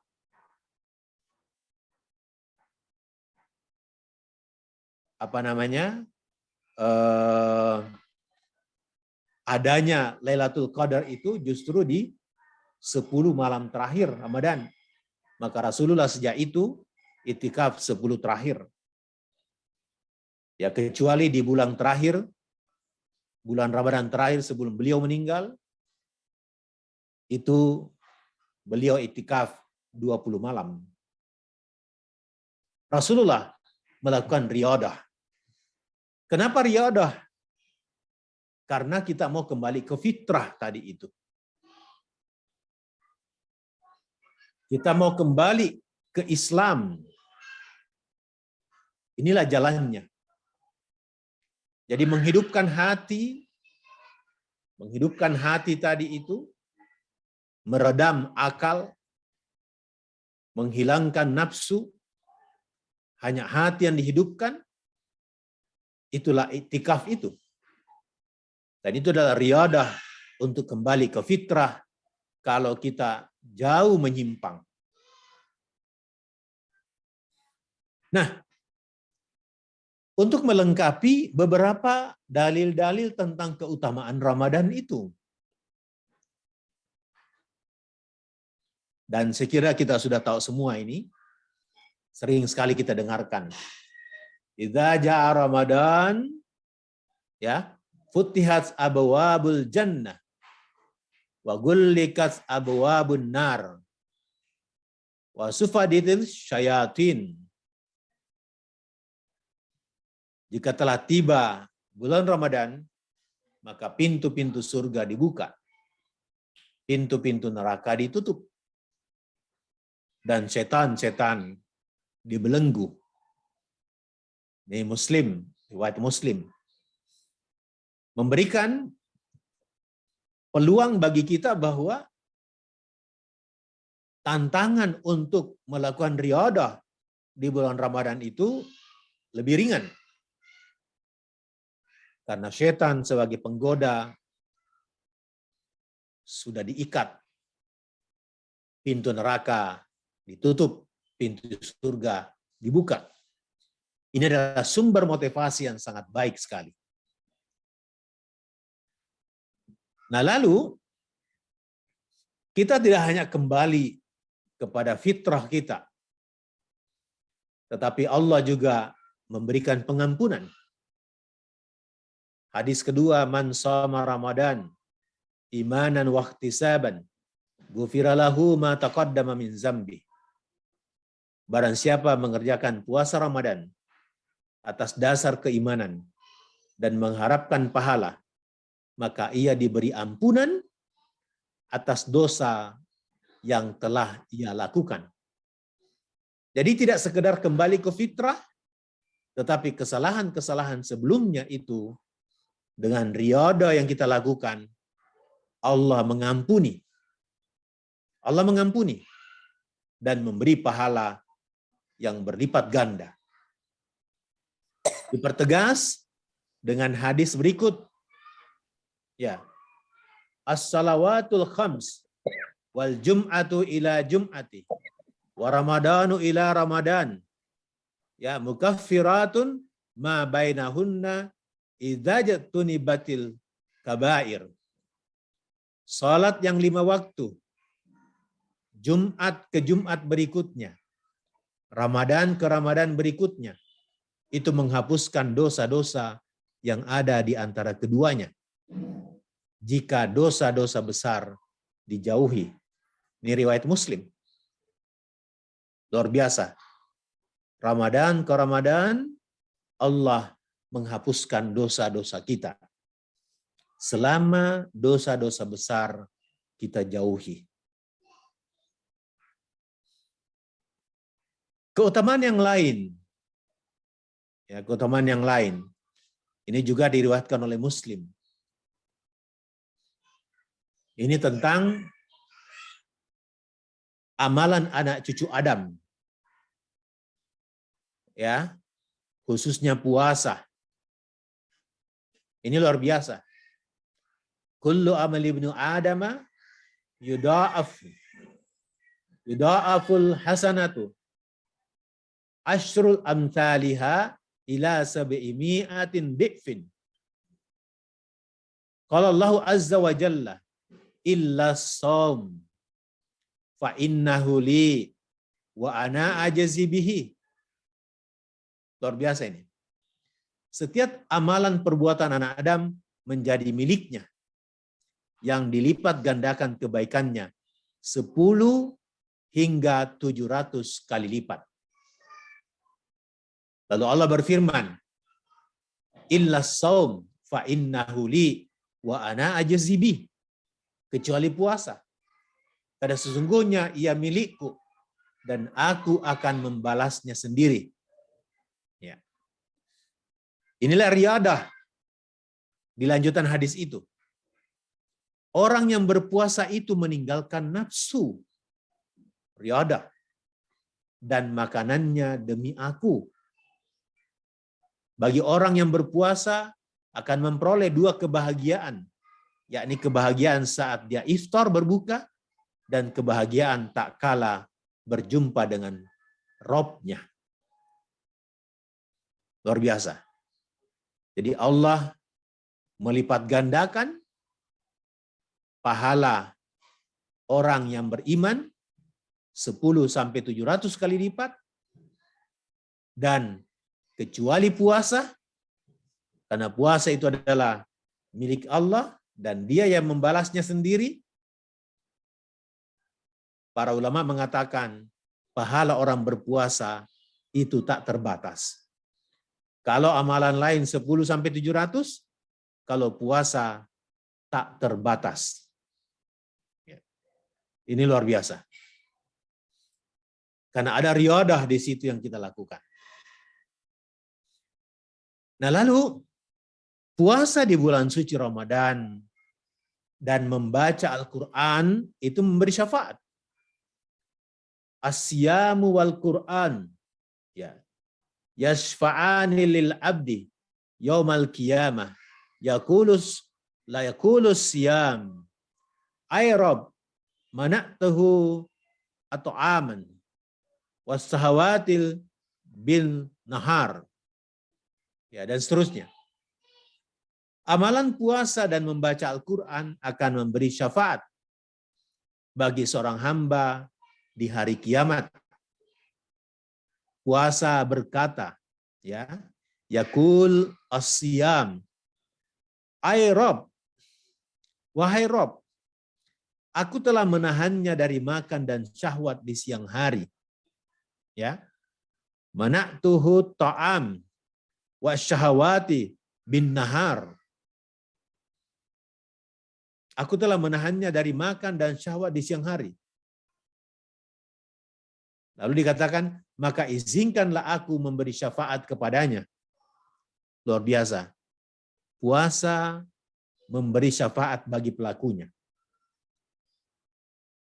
adanya Lailatul Qadar itu justru di 10 malam terakhir Ramadan. Maka Rasulullah sejak itu iktikaf 10 terakhir. Ya, kecuali di bulan terakhir, bulan Ramadan terakhir sebelum beliau meninggal, itu beliau iktikaf 20 malam. Rasulullah melakukan riyadah. Kenapa riyadah? Karena kita mau kembali ke fitrah tadi itu. Kita mau kembali ke Islam. Inilah jalannya. Jadi menghidupkan hati tadi itu, meredam akal, menghilangkan nafsu, hanya hati yang dihidupkan, itulah iktikaf itu. Dan itu adalah riyadah untuk kembali ke fitrah kalau kita jauh menyimpang. Nah, untuk melengkapi beberapa dalil-dalil tentang keutamaan Ramadan itu. Dan sekira kita sudah tahu semua ini, sering sekali kita dengarkan. Idza jaa Ramadan, ya, futihat abwabul jannah wa gullikat abwabun nar wa sufaditil syayatin. Jika telah tiba bulan Ramadan, maka pintu-pintu surga dibuka. Pintu-pintu neraka ditutup. Dan setan-setan dibelenggu. Ini Muslim, riwayat Muslim. Memberikan peluang bagi kita bahwa tantangan untuk melakukan riyadah di bulan Ramadan itu lebih ringan. Karena setan sebagai penggoda sudah diikat. Pintu neraka ditutup, pintu surga dibuka. Ini adalah sumber motivasi yang sangat baik sekali. Nah, lalu kita tidak hanya kembali kepada fitrah kita, tetapi Allah juga memberikan pengampunan. Hadis kedua, man shoma Ramadan imanan wa ihtisaban ghufira lahu ma taqaddama min zambi. Barang siapa mengerjakan puasa Ramadan atas dasar keimanan dan mengharapkan pahala, maka ia diberi ampunan atas dosa yang telah ia lakukan. Jadi tidak sekedar kembali ke fitrah, tetapi kesalahan-kesalahan sebelumnya itu dengan riyadah yang kita lakukan, Allah mengampuni. Allah mengampuni dan memberi pahala yang berlipat ganda. Dipertegas dengan hadis berikut. Ya. As-salawatul khams wal jum'atu ila jum'ati wa ramadanu ila ramadan. Ya, mukaffiratun ma bainahunna idza jatunibatil kabair. Salat yang 5 waktu, Jumat ke Jumat berikutnya, Ramadan ke Ramadan berikutnya, itu menghapuskan dosa-dosa yang ada di antara keduanya. Jika dosa-dosa besar dijauhi. Ini riwayat Muslim. Luar biasa. Ramadan ke Ramadan, Allah menghapuskan dosa-dosa kita. Selama dosa-dosa besar kita jauhi. Keutamaan yang lain. Ya, keutamaan yang lain. Ini juga diriwayatkan oleh Muslim. Ini tentang amalan anak cucu Adam. Ya, khususnya puasa. Ini luar biasa. Kullu amali ibnu Adama yudha'aful hasanatu asyrul amthaliha ila sab'imi'atin di'fin. Qala Allah azza wa jalla illa shaum fa innahu li wa ana ajazi bihi. Luar biasa ini. Setiap amalan perbuatan anak Adam menjadi miliknya, yang dilipat gandakan kebaikannya 10 hingga 700 kali lipat. Lalu Allah berfirman, illa saum fa innahu li wa ana ajzi bih. Kecuali puasa. Karena sesungguhnya ia milikku dan aku akan membalasnya sendiri. Ya. Inilah riyadah di lanjutan hadis itu. Orang yang berpuasa itu meninggalkan nafsu, riyadah, dan makanannya demi aku. Bagi orang yang berpuasa akan memperoleh 2 kebahagiaan, yakni kebahagiaan saat dia iftar berbuka dan kebahagiaan tak kala berjumpa dengan Robnya. Luar biasa. Jadi Allah melipat gandakan pahala orang yang beriman 10 sampai 700 kali lipat, dan kecuali puasa, karena puasa itu adalah milik Allah dan dia yang membalasnya sendiri. Para ulama mengatakan pahala orang berpuasa itu tak terbatas. Kalau amalan lain 10 sampai 700, kalau puasa tak terbatas. Ini luar biasa. Karena ada riyadah di situ yang kita lakukan. Nah, lalu puasa di bulan suci Ramadan dan membaca Al-Quran itu memberi syafaat. Asyamu wal Quran, ya, yashfa'ani lil abdi yaumal qiyamah yakulus la yakulus siyam ay Rabb mana'tahu atau aman wasahawatil bin nahar, ya, dan seterusnya. Amalan puasa dan membaca Al-Quran akan memberi syafaat bagi seorang hamba di hari kiamat. Puasa berkata, ya, yakul as-siyam, ay Rabb, wahai Rabb, aku telah menahannya dari makan dan syahwat di siang hari. Ya, mana'tuhu ta'am wa syahawati bin nahar. Aku telah menahannya dari makan dan syahwat di siang hari. Lalu dikatakan, maka izinkanlah aku memberi syafaat kepadanya. Luar biasa. Puasa memberi syafaat bagi pelakunya.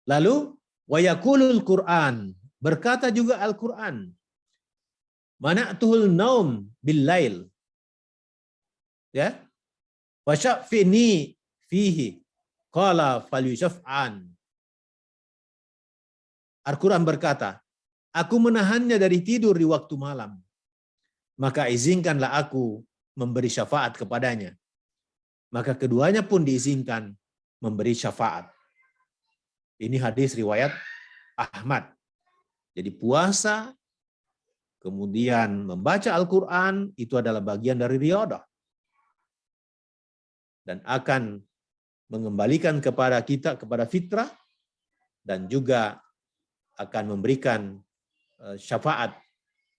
Lalu, wa yaqulul Qur'an, berkata juga Al-Quran, mana'tuhul naum bil lail. Ya. Wa syafini fihi qala falyushaf'an. Al-Quran berkata, aku menahannya dari tidur di waktu malam, maka izinkanlah aku memberi syafaat kepadanya. Maka keduanya pun diizinkan memberi syafaat. Ini hadis riwayat Ahmad. Jadi puasa, kemudian membaca Al-Quran, itu adalah bagian dari riyadah. Dan akan mengembalikan kepada kita, kepada fitrah, dan juga akan memberikan syafaat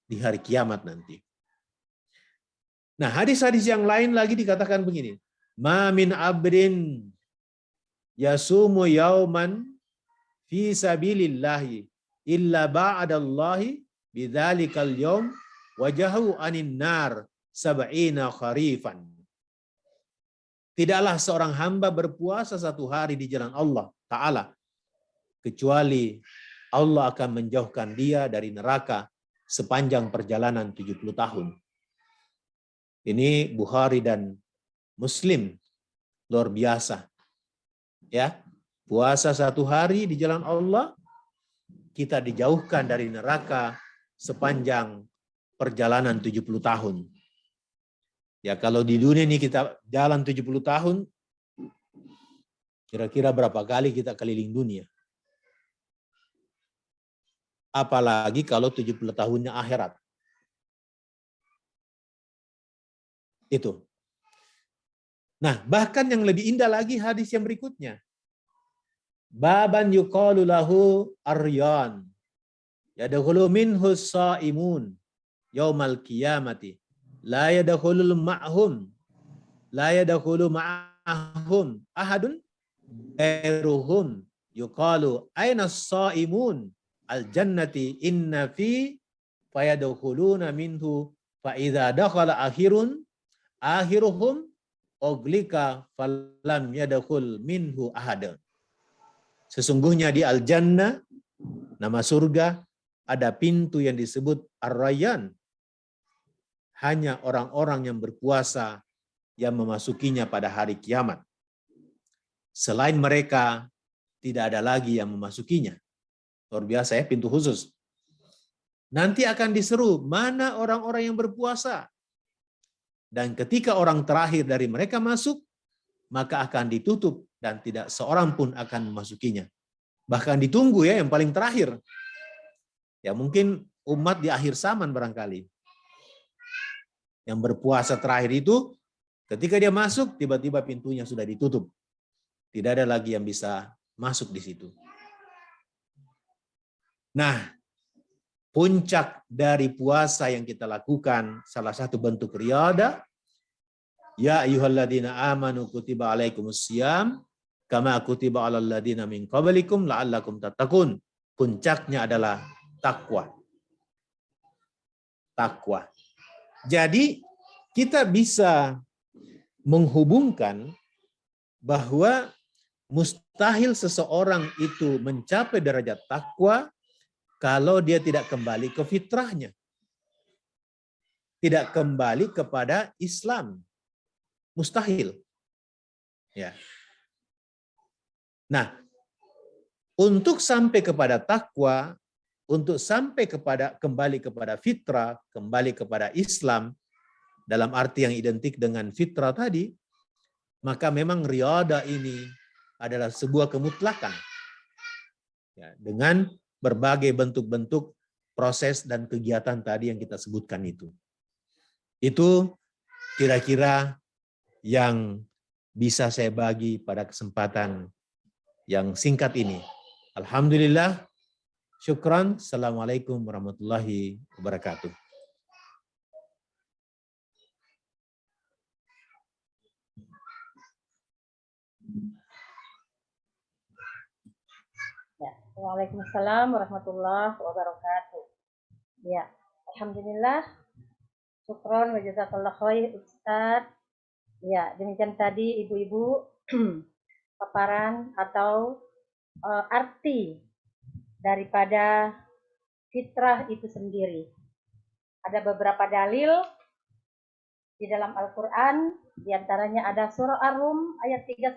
di hari kiamat nanti. Nah, hadis-hadis yang lain lagi dikatakan begini. Ma min abdin yasumu yauman fi sabilillahi illa ba'adallahi bidzalikal yaum wajahu anin nar sab'ina kharifan. Tidaklah seorang hamba berpuasa 1 hari di jalan Allah Ta'ala, kecuali Allah akan menjauhkan dia dari neraka sepanjang perjalanan 70 tahun. Ini Bukhari dan Muslim. Luar biasa. Ya, puasa 1 hari di jalan Allah, kita dijauhkan dari neraka sepanjang perjalanan 70 tahun. Ya, kalau di dunia ini kita jalan 70 tahun, kira-kira berapa kali kita keliling dunia? Apalagi kalau 70 tahunnya akhirat. Itu. Nah, bahkan yang lebih indah lagi hadis yang berikutnya. baban yuqalu lahu aryan yadkhulu minhu shaimun yaumal qiyamati la yadkhulu ma'ahum ahadun ghairuhum yuqalu aina shaimun al jannati inna fi fayadkhuluna minhu fa idza dakhala akhiruhum oglika falam yadkhul minhu ahadun. Sesungguhnya di al-jannah, nama surga, ada pintu yang disebut ar-rayyan. Hanya orang-orang yang berpuasa yang memasukinya pada hari kiamat. Selain mereka, tidak ada lagi yang memasukinya. Luar biasa ya, pintu khusus. Nanti akan diseru, mana orang-orang yang berpuasa? Dan ketika orang terakhir dari mereka masuk, maka akan ditutup dan tidak seorang pun akan memasukinya. Bahkan ditunggu ya yang paling terakhir. Ya mungkin umat di akhir zaman barangkali. Yang berpuasa terakhir itu, ketika dia masuk, tiba-tiba pintunya sudah ditutup. Tidak ada lagi yang bisa masuk di situ. Nah, puncak dari puasa yang kita lakukan, salah satu bentuk riyada, ya ayyuhalladzina amanu kutiba alaikumusiyam kama kutiba alal ladzina min qablikum la'allakum tattaqun. Puncaknya adalah takwa. Takwa. Jadi kita bisa menghubungkan bahwa mustahil seseorang itu mencapai derajat takwa kalau dia tidak kembali ke fitrahnya. Tidak kembali kepada Islam. Mustahil. Ya. Nah, untuk sampai kepada takwa, untuk sampai kembali kepada fitrah, kembali kepada Islam, dalam arti yang identik dengan fitrah tadi, maka memang riyada ini adalah sebuah kemutlakan. Ya, dengan berbagai bentuk-bentuk proses dan kegiatan tadi yang kita sebutkan itu. Itu kira-kira yang bisa saya bagi pada kesempatan yang singkat ini. Alhamdulillah, syukran. Assalamualaikum warahmatullahi wabarakatuh. Ya, Waalaikumsalam warahmatullahi wabarakatuh. Ya, alhamdulillah. Syukron wa jazakallah khair Ustaz. Ya, demikian tadi ibu-ibu paparan atau arti daripada fitrah itu sendiri. Ada beberapa dalil di dalam Al-Quran, diantaranya ada surah Ar-Rum ayat 31,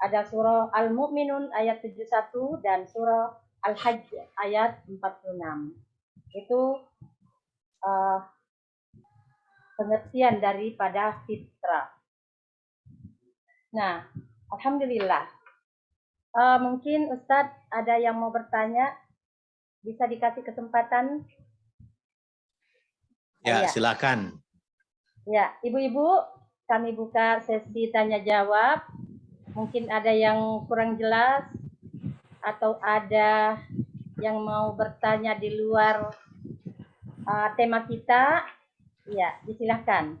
ada surah Al-Mu'minun ayat 71, dan surah Al-Hajj ayat 46. Itu pengertian daripada fitrah. Nah, alhamdulillah. Mungkin Ustadz ada yang mau bertanya, bisa dikasih kesempatan? Ya, silakan. Ya, ibu-ibu, kami buka sesi tanya jawab. Mungkin ada yang kurang jelas atau ada yang mau bertanya di luar tema kita. Ya, disilahkan.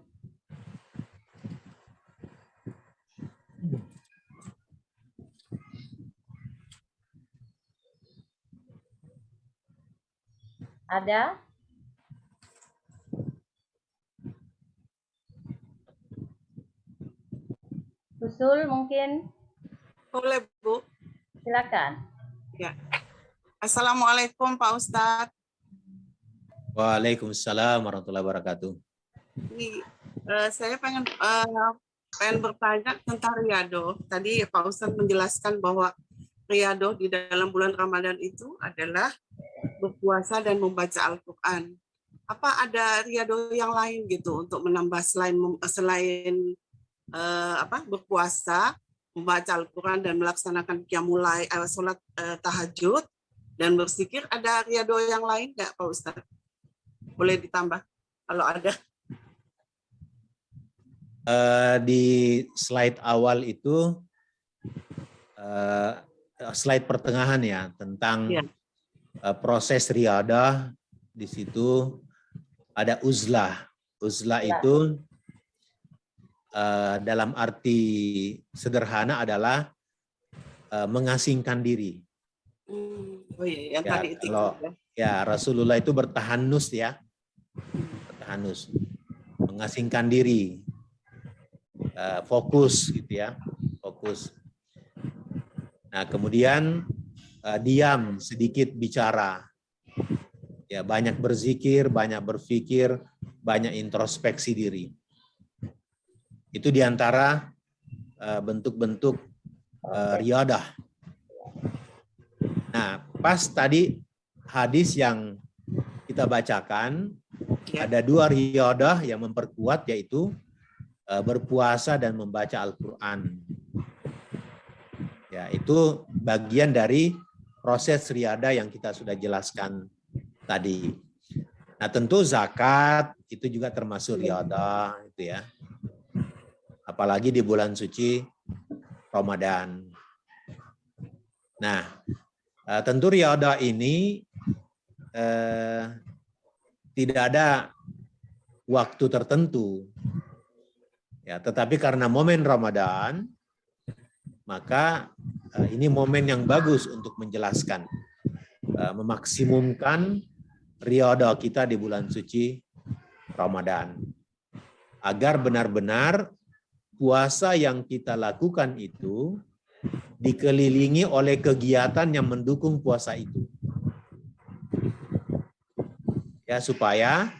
Ada? Usul mungkin? Boleh, Bu. Silakan. Ya. Assalamualaikum, Pak Ustadz. Waalaikumsalam warahmatullahi wabarakatuh. Saya pengen bertanya tentang riyadhah. Tadi Pak Ustadz menjelaskan bahwa riyadhah di dalam bulan Ramadan itu adalah berpuasa dan membaca Al-Quran. Apa ada riyadhah yang lain gitu untuk menambah selain berpuasa, membaca Al-Quran dan melaksanakan qiyamul lail, sholat tahajud dan berzikir, ada riyadhah yang lain nggak, Pak Ustadz? Boleh ditambah kalau ada. Di slide awal itu slide pertengahan ya tentang Ya. proses riyadah. Di situ ada uzlah. Uzlah itu dalam arti sederhana adalah mengasingkan diri. Oh iya, yang Ya, tadi itu. kalau ya Rasulullah itu bertahanus ya, bertahanus, mengasingkan diri, fokus gitu ya, fokus. Nah kemudian diam, sedikit bicara, ya banyak berzikir, banyak berpikir, banyak introspeksi diri. Itu diantara bentuk-bentuk riyadah. Nah, pas tadi hadis yang kita bacakan, ada dua riyadah yang memperkuat, yaitu berpuasa dan membaca Al-Quran. Ya, itu bagian dari proses riyadah yang kita sudah jelaskan tadi. Nah, tentu zakat itu juga termasuk riyadah, itu ya. Apalagi di bulan suci Ramadan. Nah, tentu riyadah ini tidak ada waktu tertentu, ya. Tetapi karena momen Ramadan, maka ini momen yang bagus untuk menjelaskan, memaksimumkan riyadah kita di bulan suci Ramadan, agar benar-benar puasa yang kita lakukan itu dikelilingi oleh kegiatan yang mendukung puasa itu. Ya, supaya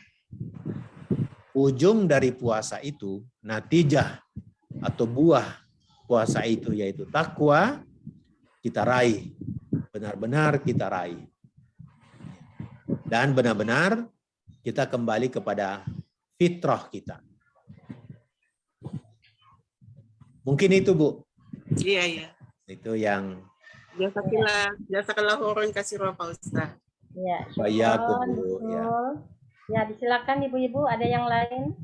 ujung dari puasa itu, natijah atau buah puasa itu yaitu takwa, kita raih. Benar-benar kita raih. Dan benar-benar kita kembali kepada fitrah kita. Mungkin itu, Bu. Iya, iya. Itu yang Jazakallah khairan katsira Pak Ustaz. Ya, Wa'iyyakum, Bu. betul. Ya. Ya, disilakan ibu-ibu, ada yang lain?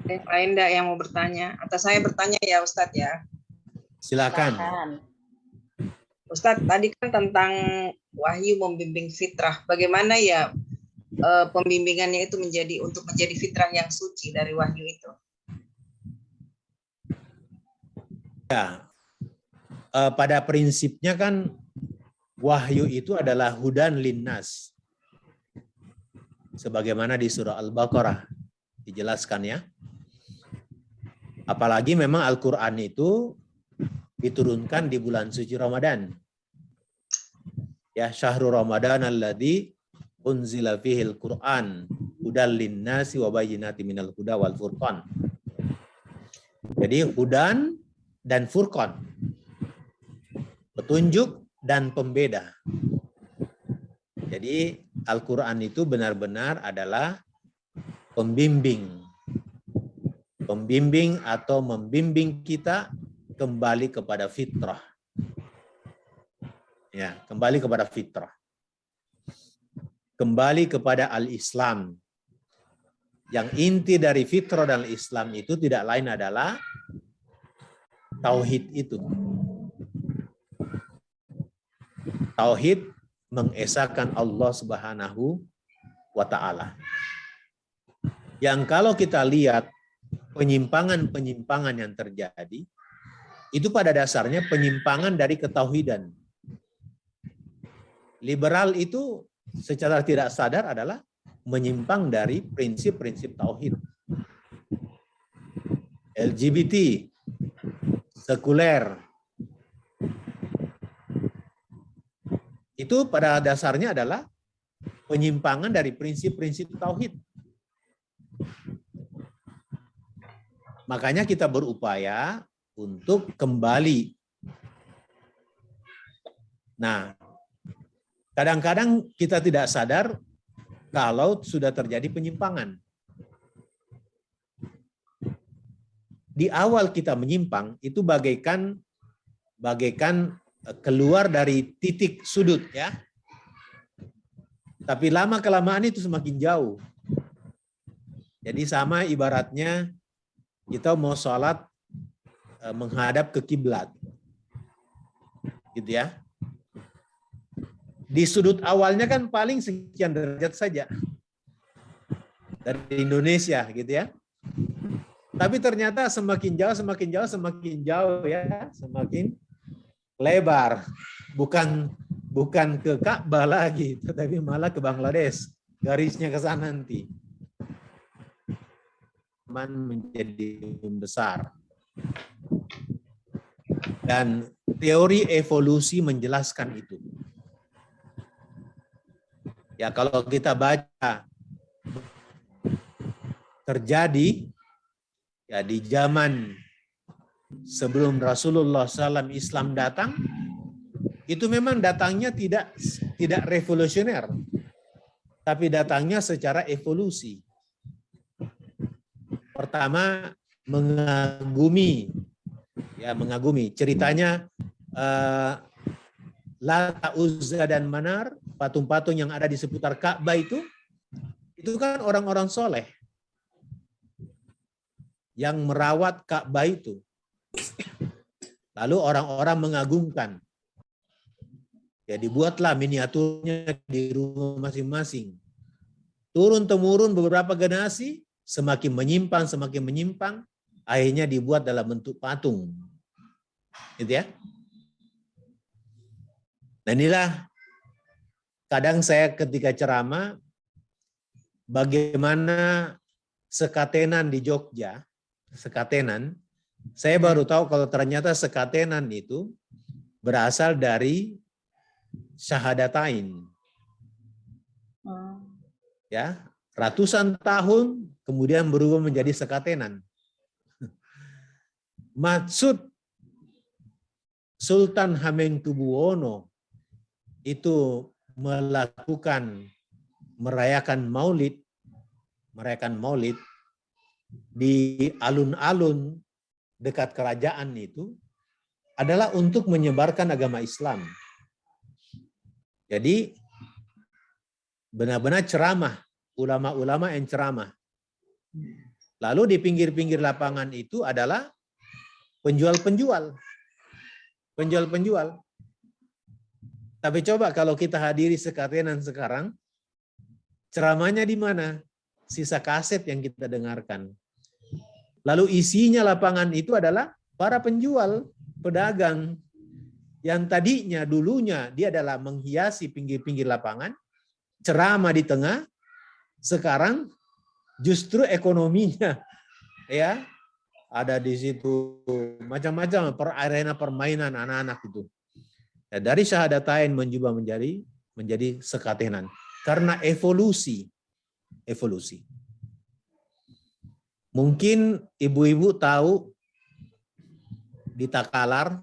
Lain enggak yang mau bertanya? Atau saya bertanya ya Ustadz ya? Silakan. Ustadz, tadi kan tentang wahyu membimbing fitrah. Bagaimana ya pembimbingannya itu untuk menjadi fitrah yang suci dari wahyu itu? Ya, pada prinsipnya kan wahyu itu adalah hudan linnas. Sebagaimana di surah Al-Baqarah dijelaskan ya. Apalagi memang Al-Quran itu diturunkan di bulan suci Ramadan. Ya, syahrul Ramadan alladzi unzila fihil Qur'an hudal linnasi wa bayyinatin minal huda wal furqan. Jadi hudan dan furqan, petunjuk dan pembeda. Jadi Al-Quran itu benar-benar adalah pembimbing. Pembimbing atau membimbing kita kembali kepada fitrah. Ya, kembali kepada fitrah. Kembali kepada al-Islam. Yang inti dari fitrah dan Islam itu tidak lain adalah tauhid itu. Tauhid mengesahkan Allah Subhanahu wa Ta'ala. Yang kalau kita lihat penyimpangan-penyimpangan yang terjadi, itu pada dasarnya penyimpangan dari ketauhidan. Liberal itu secara tidak sadar adalah menyimpang dari prinsip-prinsip tauhid. LGBT, sekuler, itu pada dasarnya adalah penyimpangan dari prinsip-prinsip tauhid. Makanya kita berupaya untuk kembali. Nah, kadang-kadang kita tidak sadar kalau sudah terjadi penyimpangan. Di awal kita menyimpang itu bagaikan keluar dari titik sudut ya. Tapi lama-kelamaan itu semakin jauh. Jadi sama ibaratnya kita mau sholat menghadap ke kiblat. gitu ya. Di sudut awalnya kan paling sekian derajat saja dari Indonesia gitu ya. Tapi ternyata semakin jauh ya, semakin lebar. Bukan ke Ka'bah lagi, tetapi malah ke Bangladesh. Garisnya ke sana nanti. Menjadi besar. Dan teori evolusi menjelaskan itu. Ya, kalau kita baca terjadi ya di zaman sebelum Rasulullah SAW Islam datang, itu memang datangnya tidak revolusioner, tapi datangnya secara evolusi. Pertama mengagumi. Ceritanya Lata, Uzza dan Manar, patung-patung yang ada di seputar Ka'bah itu kan orang-orang soleh yang merawat Ka'bah itu. Lalu orang-orang mengagungkan. Ya, dibuatlah miniaturnya di rumah masing-masing. Turun-temurun beberapa generasi, semakin menyimpang, akhirnya dibuat dalam bentuk patung. Gitu ya. Nah, inilah kadang saya ketika ceramah, bagaimana sekatenan di Jogja, saya baru tahu kalau ternyata sekatenan itu berasal dari syahadatain. Ya, ratusan tahun kemudian berubah menjadi sekatenan. Maksud Sultan Hamengkubuwono itu merayakan maulid di alun-alun dekat kerajaan itu adalah untuk menyebarkan agama Islam. Jadi benar-benar ceramah, ulama-ulama yang ceramah. Lalu di pinggir-pinggir lapangan itu adalah penjual-penjual. Tapi coba kalau kita hadiri sekatenan sekarang, ceramahnya di mana? Sisa kaset yang kita dengarkan. Lalu isinya lapangan itu adalah para penjual, pedagang, yang tadinya dulunya dia adalah menghiasi pinggir-pinggir lapangan, ceramah di tengah, sekarang justru ekonominya ya ada di situ macam-macam arena permainan anak-anak itu. Ya, dari syahadatain mencoba menjadi sekatenan karena evolusi. Mungkin ibu-ibu tahu di Takalar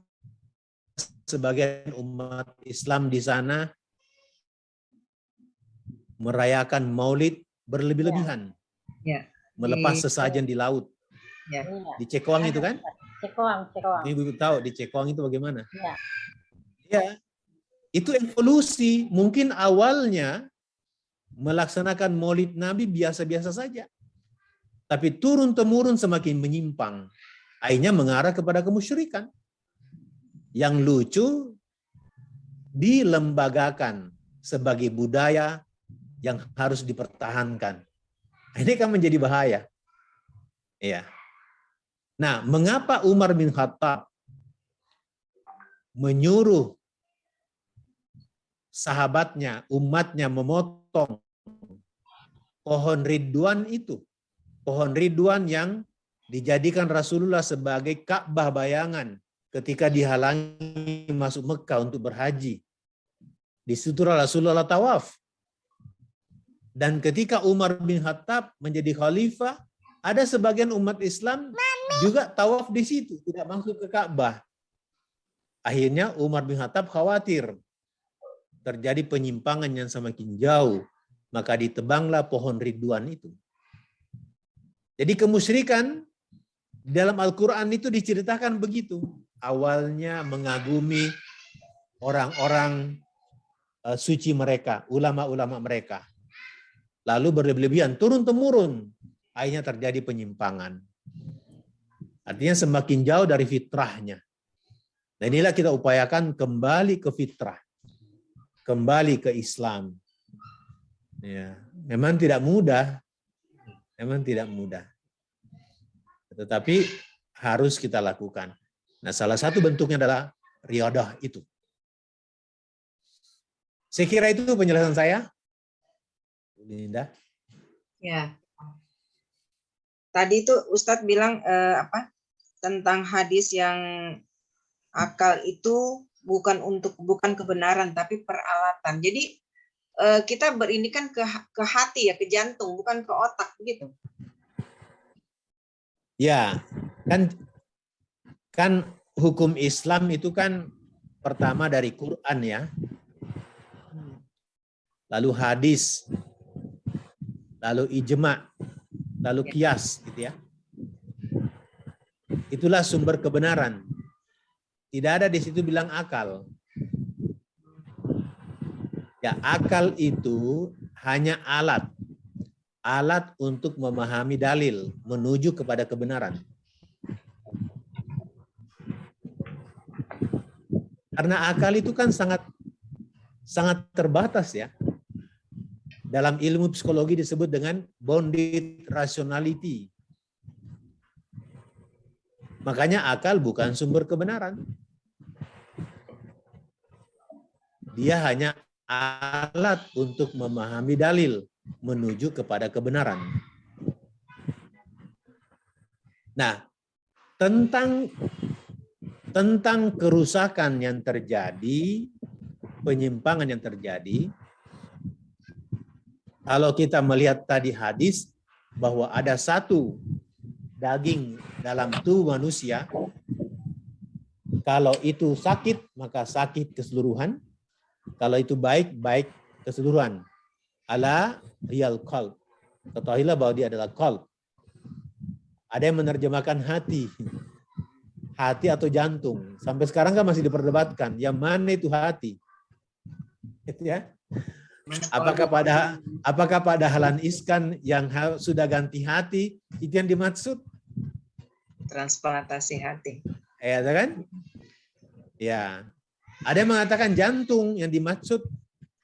sebagian umat Islam di sana merayakan Maulid berlebih-lebihan. Ya. Melepas sesajen di laut. Ya. Di Cekuang itu kan? Cekuang. Ibu tahu di Cekuang itu bagaimana? Ya. Ya. Itu evolusi. Mungkin awalnya melaksanakan Maulid Nabi biasa-biasa saja. Tapi turun-temurun semakin menyimpang. Akhirnya mengarah kepada kemusyrikan. Yang lucu dilembagakan sebagai budaya yang harus dipertahankan. Ini kan menjadi bahaya. Iya. Nah, mengapa Umar bin Khattab menyuruh sahabatnya, umatnya memotong pohon Ridwan itu? Pohon Ridwan yang dijadikan Rasulullah sebagai Ka'bah bayangan ketika dihalangi masuk Mekah untuk berhaji. Di situ Rasulullah tawaf. Dan ketika Umar bin Khattab menjadi khalifah, ada sebagian umat Islam juga tawaf di situ, tidak masuk ke Ka'bah. Akhirnya Umar bin Khattab khawatir terjadi penyimpangan yang semakin jauh, maka ditebanglah pohon Ridwan itu. Jadi kemusyrikan dalam Al-Quran itu diceritakan begitu. Awalnya mengagumi orang-orang suci mereka, ulama-ulama mereka. Lalu berlebihan, turun-temurun. Akhirnya terjadi penyimpangan. Artinya semakin jauh dari fitrahnya. Nah, inilah kita upayakan kembali ke fitrah, kembali ke Islam. Ya, memang tidak mudah, tetapi harus kita lakukan. Nah, salah satu bentuknya adalah riyadhah itu. Saya kira itu penjelasan saya, Linda. Ya. Tadi itu Ustadz bilang tentang hadis yang akal itu bukan kebenaran tapi peralatan. Jadi kita berini kan ke hati ya, ke jantung, bukan ke otak begitu. Ya, kan hukum Islam itu kan pertama dari Quran ya. Lalu hadis, lalu ijma, lalu qiyas gitu ya. Itulah sumber kebenaran. Tidak ada di situ bilang akal. Ya, akal itu hanya alat untuk memahami dalil, menuju kepada kebenaran. Karena akal itu kan sangat terbatas ya. Dalam ilmu psikologi disebut dengan bounded rationality. Makanya akal bukan sumber kebenaran. Dia hanya alat untuk memahami dalil, menuju kepada kebenaran. Nah, tentang kerusakan yang terjadi, penyimpangan yang terjadi, kalau kita melihat tadi hadis bahwa ada satu daging dalam tubuh manusia, kalau itu sakit maka sakit keseluruhan, kalau itu baik baik keseluruhan. Ala riyal qalb. Ketahuilah bahwa dia adalah qalb. Ada yang menerjemahkan hati. Hati atau jantung. Sampai sekarang kan masih diperdebatkan. Yang mana itu hati? Itu ya. Apakah pada Dahlan Iskan yang sudah ganti hati itu yang dimaksud? Transplantasi hati. Ya kan? Ya. Ada yang mengatakan jantung yang dimaksud.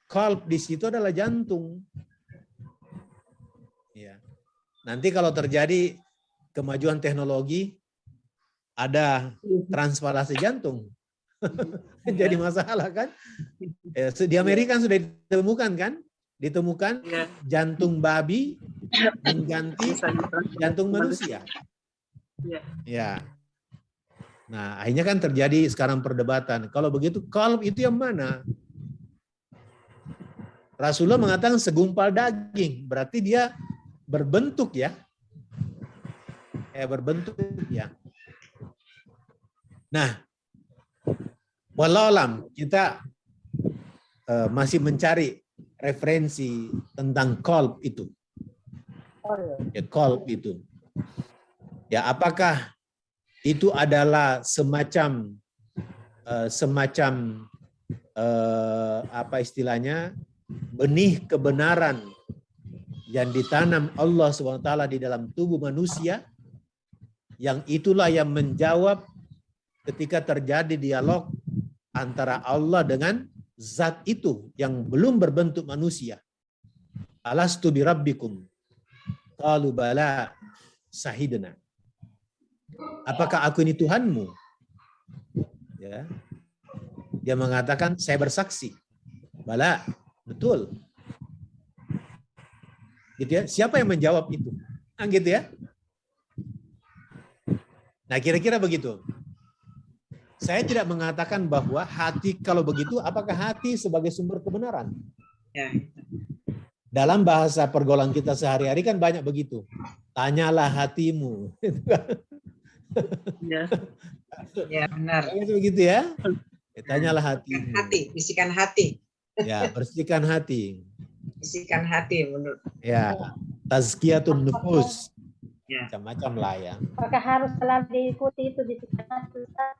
Qalb di situ adalah jantung. Ya. Nanti kalau terjadi kemajuan teknologi, ada transplantasi jantung. Jadi masalah kan? Di Amerika sudah ditemukan kan? Ditemukan jantung babi mengganti jantung manusia. Ya. Nah, akhirnya kan terjadi sekarang perdebatan. Kalau begitu, qalb itu yang mana? Rasulullah mengatakan segumpal daging, berarti dia berbentuk ya. Berbentuk ya. Nah, walau alam, kita masih mencari referensi tentang qalb itu. Ya, qalb itu. Ya, apakah itu adalah semacam apa istilahnya, benih kebenaran yang ditanam Allah SWT di dalam tubuh manusia, yang itulah yang menjawab ketika terjadi dialog antara Allah dengan zat itu yang belum berbentuk manusia. Alastu bi rabbikum? Qalu bala sahidna. Apakah aku ini Tuhanmu? Ya. Dia mengatakan, saya bersaksi. Bala, betul. Gitu ya. Siapa yang menjawab itu? Nah, gitu ya. Nah, kira-kira begitu. Saya tidak mengatakan bahwa hati kalau begitu, apakah hati sebagai sumber kebenaran? Ya. Dalam bahasa pergaulan kita sehari-hari kan banyak begitu. Tanyalah hatimu. Ya. Ya, benar. Begitu ya. Tanyalah hatimu. Hati, bisikan hati. Ya, bersihkan hati. Bisikan hati menurut. Ya, tazkiyatun nufus. Ya. Macam-macam lah ya. Apakah harus selalu diikuti itu bisikan hati, Ustaz?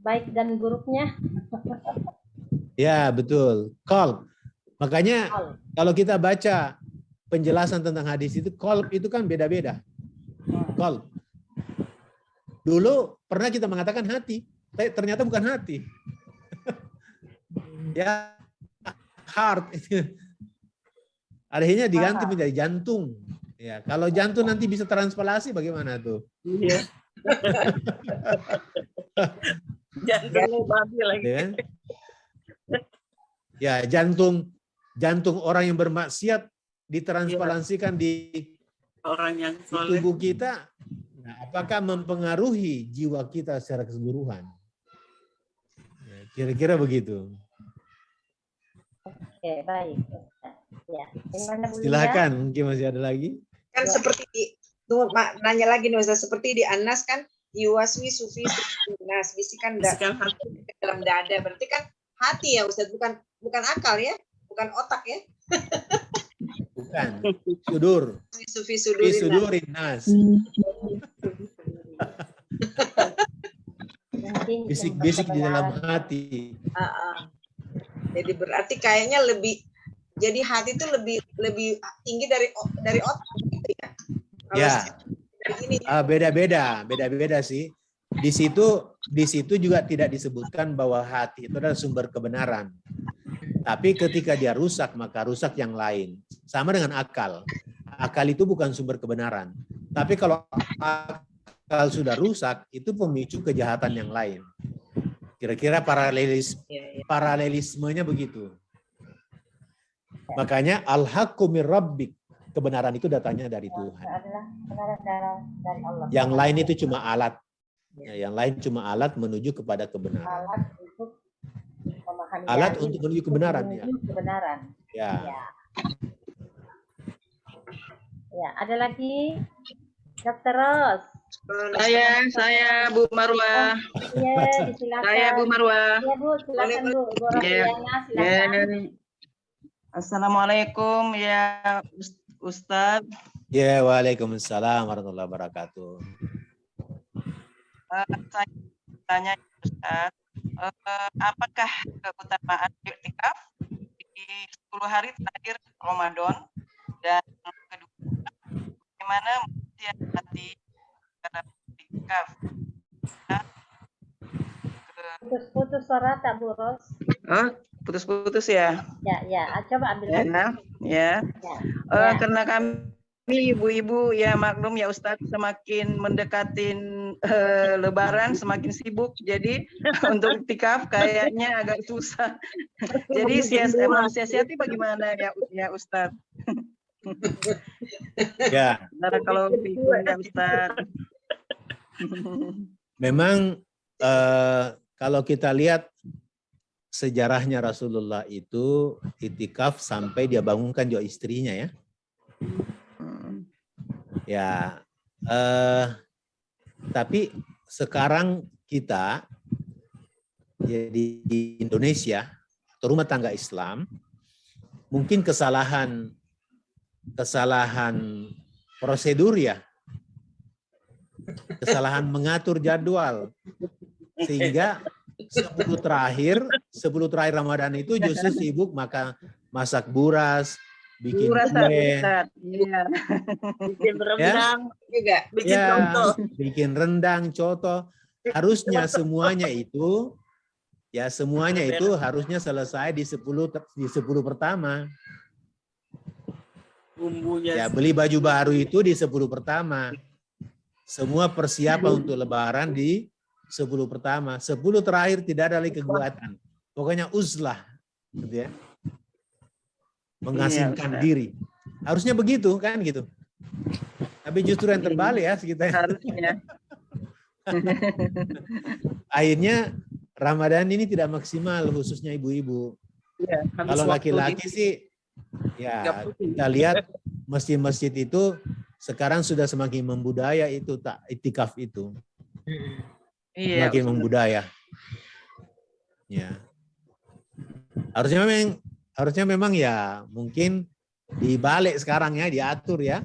Baik dan buruknya. Ya, betul. Qalb. Makanya kalau kita baca penjelasan tentang hadis itu, qalb itu kan beda-beda. Qalb. Dulu pernah kita mengatakan hati, tapi ternyata bukan hati. Ya, heart. Akhirnya diganti menjadi jantung. Ya, kalau jantung nanti bisa transplantasi bagaimana tuh? Iya. Jantungnya babi lagi. Ya, kan? Ya, jantung orang yang bermaksiat ditransplantasikan di Orang yang soleh. tubuh kita. Nah, apakah mempengaruhi jiwa kita secara keseluruhan? Ya, kira-kira begitu. Oke, baik. Ya, gimana Bu Lia? Silakan, mungkin masih ada lagi. Kan seperti nanya lagi nih Ustaz, seperti di Anas kan yuwaswi sufi nas bisikan Bisikan hati. dalam dada, berarti kan hati ya Ustaz, bukan akal ya, bukan otak ya. Bukan. Sudur. Sufi Fi sudurin. sudurin nas. Bisik-bisik di dalam hati. Jadi berarti kayaknya jadi hati itu lebih tinggi dari otak gitu ya. Kalau Ya. dari ini Beda-beda sih. Di situ juga tidak disebutkan bahwa hati itu adalah sumber kebenaran. Tapi ketika dia rusak, maka rusak yang lain. Sama dengan akal. Akal itu bukan sumber kebenaran. Tapi kalau akal sudah rusak, itu pemicu kejahatan yang lain. Kira-kira paralelismenya begitu. Makanya al-haqqu mir rabbik. Kebenaran itu datangnya dari Tuhan. Adalah kebenaran dari Allah. Yang lain itu cuma alat. Ya, yang lain cuma alat menuju kepada kebenaran. Alat untuk memahami. Alat untuk menuju kebenaran. Menuju kebenaran. Ya. Ya. Ya, ada lagi Dr. Ros. Saya Bu Marwah. Iya, disilakan. Saya Bu Marwah. Iya Bu, silakan Bu. Bu Iya. Rosliana, silakan. Assalamualaikum ya Ustadz. Ya, waalaikumsalam warahmatullahi wabarakatuh. Saya tanya Ustadz, apakah keutamaan iktikaf di 10 hari terakhir Ramadan, dan kedua bagaimana mensiasati iktikaf? Putus-putus suara tak Bu Ros? Oh, putus-putus ya. Ya, coba ambil Ya, lagi. ya. Ya. Karena kami ibu-ibu ya maklum ya Ustadz, semakin mendekatin Lebaran semakin sibuk, jadi untuk iktikaf kayaknya agak susah. Jadi mensiasati bagaimana ya Ustadz? Ya, Kalau ya Ustadz. memang kalau kita lihat sejarahnya Rasulullah itu itikaf sampai dia bangunkan juga istrinya ya. Ya, tapi sekarang kita ya, di Indonesia atau rumah tangga Islam mungkin kesalahan prosedur ya, kesalahan mengatur jadwal sehingga 10 terakhir Ramadan itu justru sibuk masak buras, bikin kue, Iya. Bikin rendang juga. bikin contoh. bikin rendang, coto. Harusnya semuanya itu harusnya selesai di 10 pertama. Bumbunya. Ya, beli baju baru itu di 10 pertama. Semua persiapan untuk lebaran di 10 pertama. 10 terakhir tidak ada lagi kegiatan. Pokoknya uzlah, gitu ya. Mengasingkan diri. Harusnya begitu kan gitu. Tapi justru yang terbalik ya sekitar. Harusnya. Akhirnya Ramadan ini tidak maksimal khususnya ibu-ibu. Iya, Kalau laki-laki sih ya kita lihat masjid-masjid itu sekarang sudah semakin membudaya itu iktikaf itu. Iya. Semakin membudaya. Ya. Harusnya memang ya mungkin dibalik sekarang ya, diatur ya.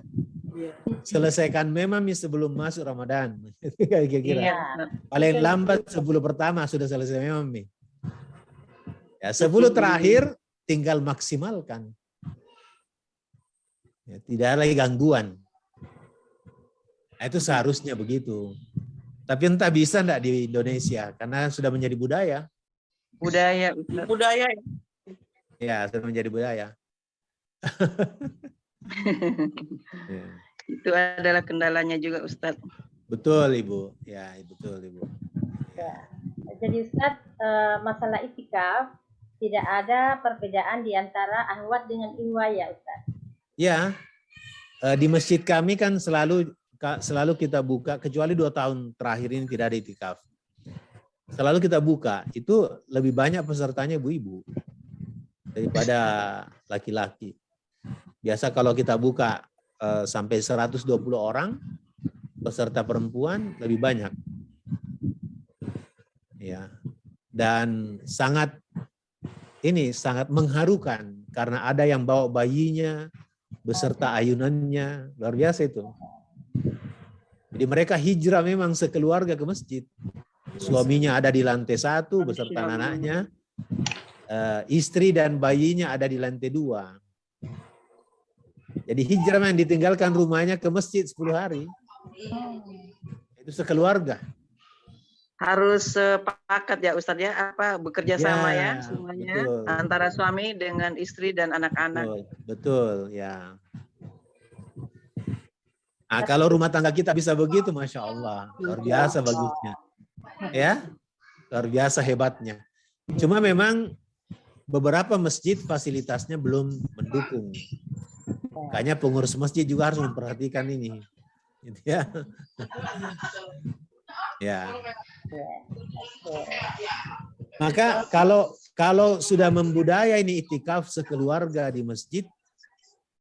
Selesaikan memang sebelum masuk Ramadan. Kira-kira. Iya. Paling lambat 10 pertama sudah selesai memang nih. Ya, 10 terakhir tinggal maksimalkan. Ya, tidak ada lagi gangguan. Nah, itu seharusnya begitu. Tapi entah bisa enggak di Indonesia karena sudah menjadi budaya. Budaya, Ustaz. Budaya ya. Ya, sudah menjadi budaya. Ya. Itu adalah kendalanya juga, Ustaz. Betul, Ibu. Ya, betul, Ibu. Jadi Ustadz, masalah itikaf tidak ada perbedaan di antara ahwat dengan ikhwah ya Ustadz? Ya, di masjid kami kan selalu kita buka, kecuali 2 tahun terakhir ini tidak ada itikaf. Selalu kita buka, itu lebih banyak pesertanya ibu-ibu daripada laki-laki. Biasa kalau kita buka sampai 120 orang, peserta perempuan lebih banyak. Ya. Dan sangat mengharukan karena ada yang bawa bayinya beserta ayunannya, luar biasa itu. Jadi mereka hijrah memang sekeluarga ke masjid. Suaminya ada di lantai 1 beserta anaknya, istri dan bayinya ada di lantai 2. Jadi hijrah yang ditinggalkan rumahnya ke masjid 10 hari. Itu sekeluarga. Harus sepakat ya Ustadz ya, bekerja sama ya Ya, semuanya betul. antara suami dengan istri dan anak-anak. Betul, ya. Nah, kalau rumah tangga kita bisa begitu, Masya Allah. Luar biasa bagusnya. Ya, luar biasa hebatnya. Cuma memang beberapa masjid fasilitasnya belum mendukung. Makanya pengurus masjid juga harus memperhatikan ini. Gitu ya. Ya. Maka kalau sudah membudaya ini itikaf sekeluarga di masjid,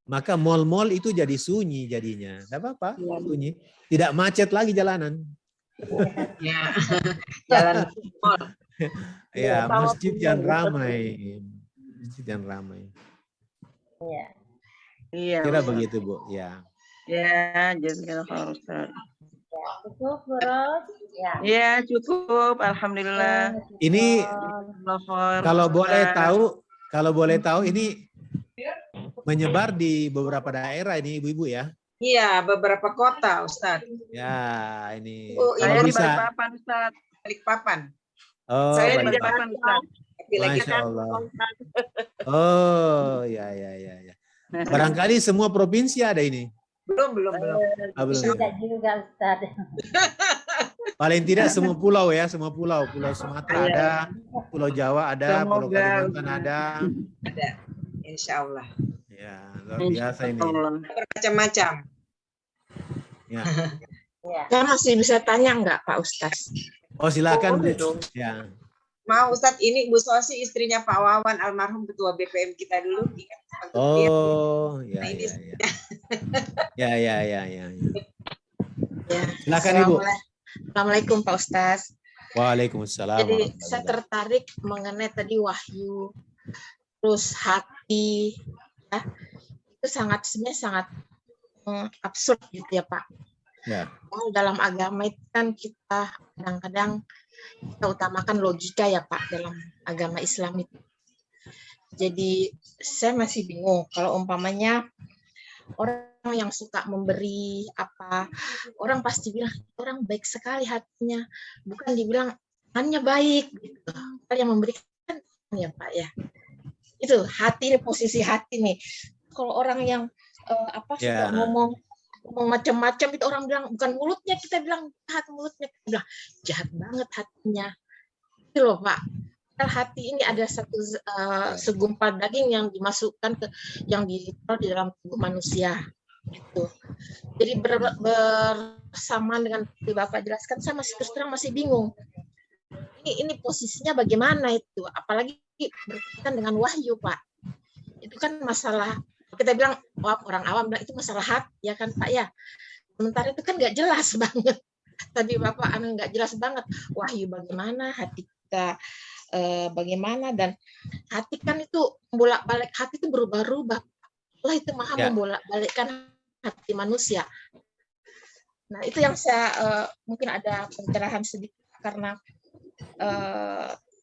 maka mal-mal itu jadi sunyi jadinya. Tidak apa-apa, sunyi. Tidak macet lagi jalanan. Ya. Jalan mall. Ya, masjid yang ramai. Masjid yang ramai. Iya. Iya. Kira begitu, Bu. Ya. Ya, jazakallahu Ustaz. Cukup, Bu Ros? Ya. Ya, cukup. Alhamdulillah. Ini Alhamdulillah. kalau boleh tahu ini menyebar di beberapa daerah ini Ibu-ibu ya. Iya, beberapa kota, Ustaz. Ya, ini Oh, Saya kalau di bisa. Balikpapan, Ustaz. Balikpapan. Oh, Saya di Balikpapan. Balikpapan, Ustaz. Tapi lagi Masya Allah. Oh, ya. Barangkali semua provinsi ada ini. belum. Ah, belum. Tidak juga Ustadz. Paling tidak semua pulau ya, semua pulau. Pulau Sumatera ada, Pulau Jawa ada, Pulau Semoga. Kalimantan ada. Ada. Insya Allah. Ya, luar biasa ini. Insyaallah. Bermacam-macam. Ya. Ya. Saya masih bisa tanya nggak Pak Ustaz? Oh, silakan. Bu. Betul. Ya. Mau Ustaz, ini Bu Sosi istrinya Pak Wawan, almarhum ketua BPM kita dulu. Oh, ya. Nah, ini Ya. Ya. Silakan Ibu. Assalamualaikum Pak Ustaz. Waalaikumsalam. Jadi saya tertarik mengenai tadi wahyu, terus hati, ya. Itu sebenarnya sangat absurd gitu ya Pak. Ya. Dalam agama itu kan kita kadang-kadang kita utamakan logika ya Pak dalam agama Islam itu. Jadi saya masih bingung kalau umpamanya orang yang suka memberi orang pasti bilang orang baik sekali hatinya, bukan dibilang tangannya baik gitu. Kalau yang memberikan ya Pak ya. Itu hati, posisi hati nih. Kalau orang yang suka ngomong macam-macam itu orang bilang bukan mulutnya, kita bilang jahat mulutnya, kita bilang jahat banget hatinya. Itu loh Pak. Hati ini ada satu segumpal daging yang dimasukkan yang ditaruh di dalam tubuh manusia. Gitu. Jadi bersamaan dengan yang Bapak jelaskan, saya terus terang masih bingung. Ini posisinya bagaimana itu? Apalagi berkaitan dengan wahyu Pak. Itu kan masalah. Kita bilang orang awam bilang itu masalah hati ya kan Pak ya. Sementara itu kan nggak jelas banget. Tadi Bapak nggak jelas banget wahyu bagaimana, hati kita bagaimana, dan hati kan itu bolak-balik, hati itu berubah-ubah. Allah itu maha membolak-balikkan hati manusia. Nah itu yang saya mungkin ada pencerahan sedikit karena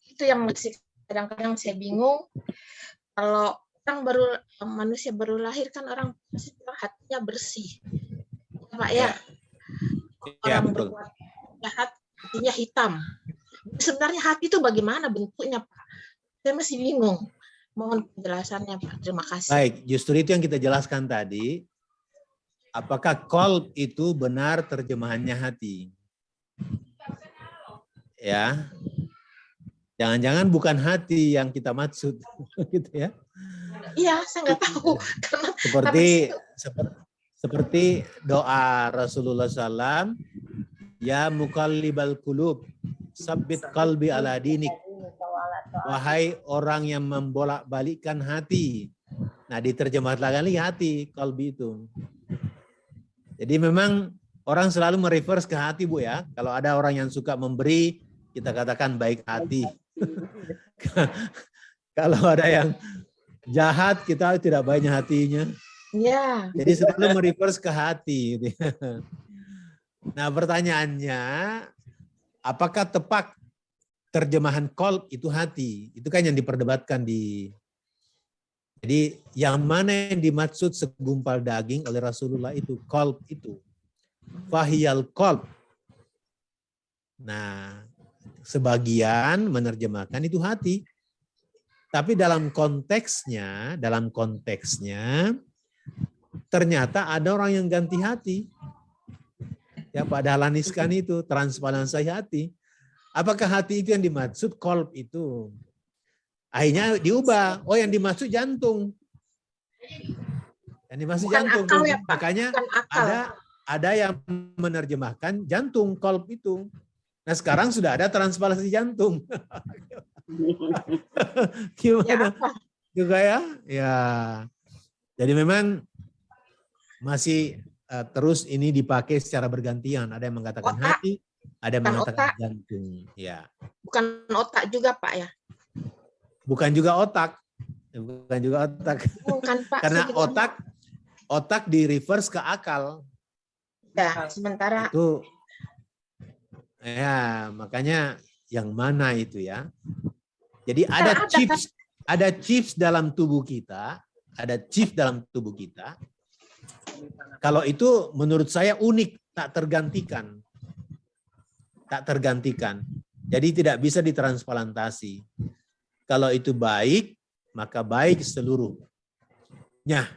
itu yang masih kadang-kadang saya bingung. Kalau manusia baru lahir kan orang pasti hatinya bersih, Pak ya. Orang jahat artinya hitam. Sebenarnya hati itu bagaimana bentuknya, Pak? Saya masih bingung. Mohon penjelasannya, Pak. Terima kasih. Baik, justru itu yang kita jelaskan tadi. Apakah qalb itu benar terjemahannya hati? Ya. Jangan-jangan bukan hati yang kita maksud, gitu ya. Iya, saya nggak tahu. Karena Seperti doa Rasulullah SAW, ya muqallibal qulub, sabbit qalbi ala dinik. Wahai orang yang membolak-balikkan hati. Nah, diterjemahkan lagi hati, qalbi itu. Jadi memang orang selalu mereverse ke hati, Bu ya. Kalau ada orang yang suka memberi, kita katakan baik hati. Kalau ada yang jahat, kita tidak banyak hatinya. ya, Jadi selalu mereverse ke hati. Nah, pertanyaannya, apakah tepat terjemahan qalb itu hati? Itu kan yang diperdebatkan di. Jadi yang mana yang dimaksud segumpal daging oleh Rasulullah itu qalb itu. Fahiyal qalb. Nah, sebagian menerjemahkan itu hati. Tapi dalam konteksnya ternyata ada orang yang ganti hati. Ya, Pak Dahlan Iskan itu transparansi hati. Apakah hati itu yang dimaksud, qalb itu? Akhirnya diubah. Oh, yang dimaksud jantung. Yang dimaksud bukan jantung. akal ya, Pak. Makanya Bukan akal. ada yang menerjemahkan jantung, qalb itu. Nah, sekarang sudah ada transplantasi jantung. Ya, Gimana? apa? Juga ya? Ya. Jadi memang masih terus ini dipakai secara bergantian. Ada yang mengatakan Otak. hati, ada yang Bukan mengatakan otak. jantung. Ya. Bukan otak juga, Pak ya? Bukan juga otak. Bukan juga otak. Bukan, Pak. Karena Saya juga- otak di reverse ke akal. Ya, sementara Itu ya, makanya yang mana itu ya. Jadi ada chips dalam tubuh kita, Kalau itu menurut saya unik, tak tergantikan. Jadi tidak bisa ditransplantasi. Kalau itu baik, maka baik seluruhnya.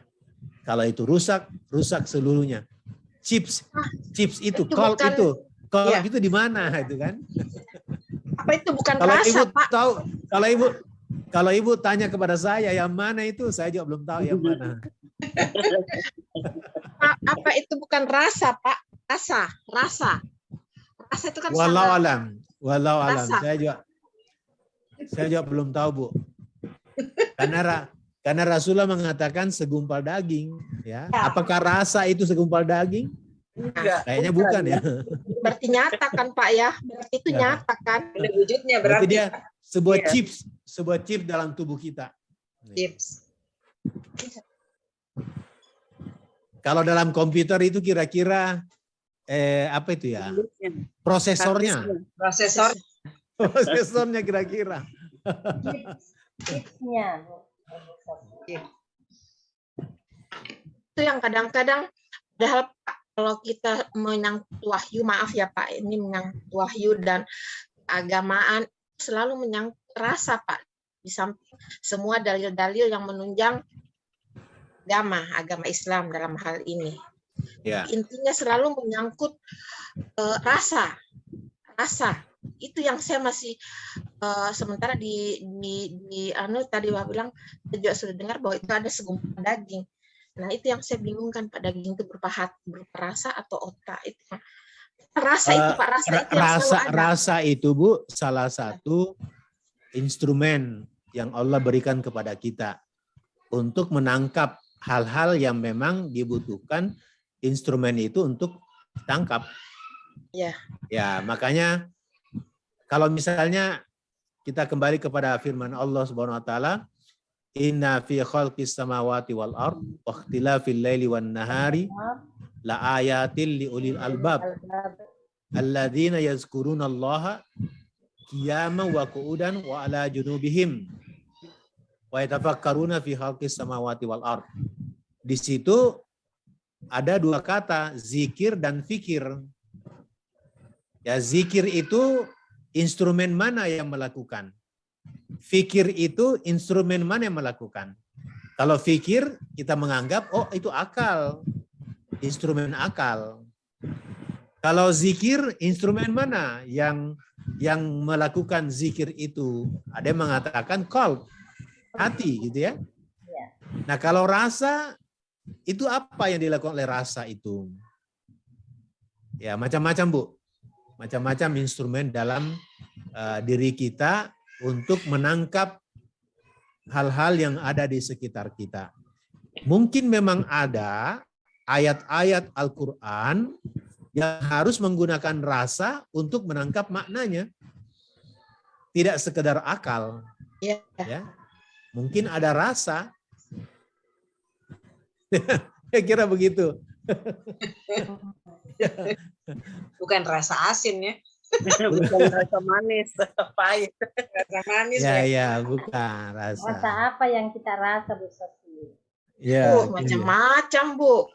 Kalau itu rusak, rusak seluruhnya. Chips itu, qalb bukan- itu. Qalb ya. itu di mana itu kan? apa itu bukan Kalau rasa, ibu Pak? tahu, kalau ibu tanya kepada saya yang mana itu, saya juga belum tahu yang mana. Apa itu bukan rasa, Pak? Rasa. Rasa itu kan Wallahu sama. alam. Rasa. Saya juga belum tahu, Bu. Karena Rasulullah mengatakan segumpal daging, ya. Apakah rasa itu segumpal daging? Kayaknya bukan ya. Berarti nyata kan, Pak ya? Berarti itu Ya. nyata kan? Ada wujudnya Berarti berarti. dia sebuah Iya. chip dalam tubuh kita. Chips. Kalau dalam komputer itu kira-kira apa itu ya? Prosesornya. Prosesor. Prosesornya kira-kira. Tipsnya. Itu yang kadang-kadang padahal Pak, kalau kita menyangkut wahyu, maaf ya Pak, ini menyangkut wahyu dan agamaan selalu menyangkut rasa, Pak. Di samping semua dalil-dalil yang menunjang agama Islam dalam hal ini. Ya. Intinya selalu menyangkut rasa. Itu yang saya masih sementara di tadi Bapak bilang, saya juga sudah dengar bahwa itu ada segumpal daging. Nah, itu yang saya bingungkan, Pak, daging itu berupa rasa atau otak itu. Rasa itu, Pak, rasa itu yang selalu ada. Rasa itu, Bu, salah satu instrumen yang Allah berikan kepada kita untuk menangkap hal-hal yang memang dibutuhkan instrumen itu untuk ditangkap. Ya. Ya, makanya kalau misalnya kita kembali kepada firman Allah Subhanahu wa taala, inna fi khalqis samawati wal ard wa ikhtilafil laili wan nahari la ayatil liulil albab alladzina yazkuruna Allaha qiyaman wa qu'udan wa ala junubihim wa yatafakkaruna fi khalqis samawati wal ard. Di situ ada dua kata, zikir dan fikir. Ya, zikir itu instrumen mana yang melakukan? Fikir itu instrumen mana yang melakukan? Kalau fikir kita menganggap oh itu akal, instrumen akal. Kalau zikir instrumen mana yang melakukan zikir itu? Ada yang mengatakan qalb, hati gitu ya. Nah, kalau rasa itu apa yang dilakukan oleh rasa itu? Ya, macam-macam, Bu. Macam-macam instrumen dalam diri kita untuk menangkap hal-hal yang ada di sekitar kita. Mungkin memang ada ayat-ayat Al-Quran yang harus menggunakan rasa untuk menangkap maknanya. Tidak sekedar akal. Ya. Ya. Mungkin ada rasa. Saya kira begitu. Bukan rasa asin ya. Bukan rasa manis, pahit. Rasa manis Ya, ya. ya, bukan rasa. Rasa apa yang kita rasa, Bu Sofi? Ya, Macam-macam, Bu.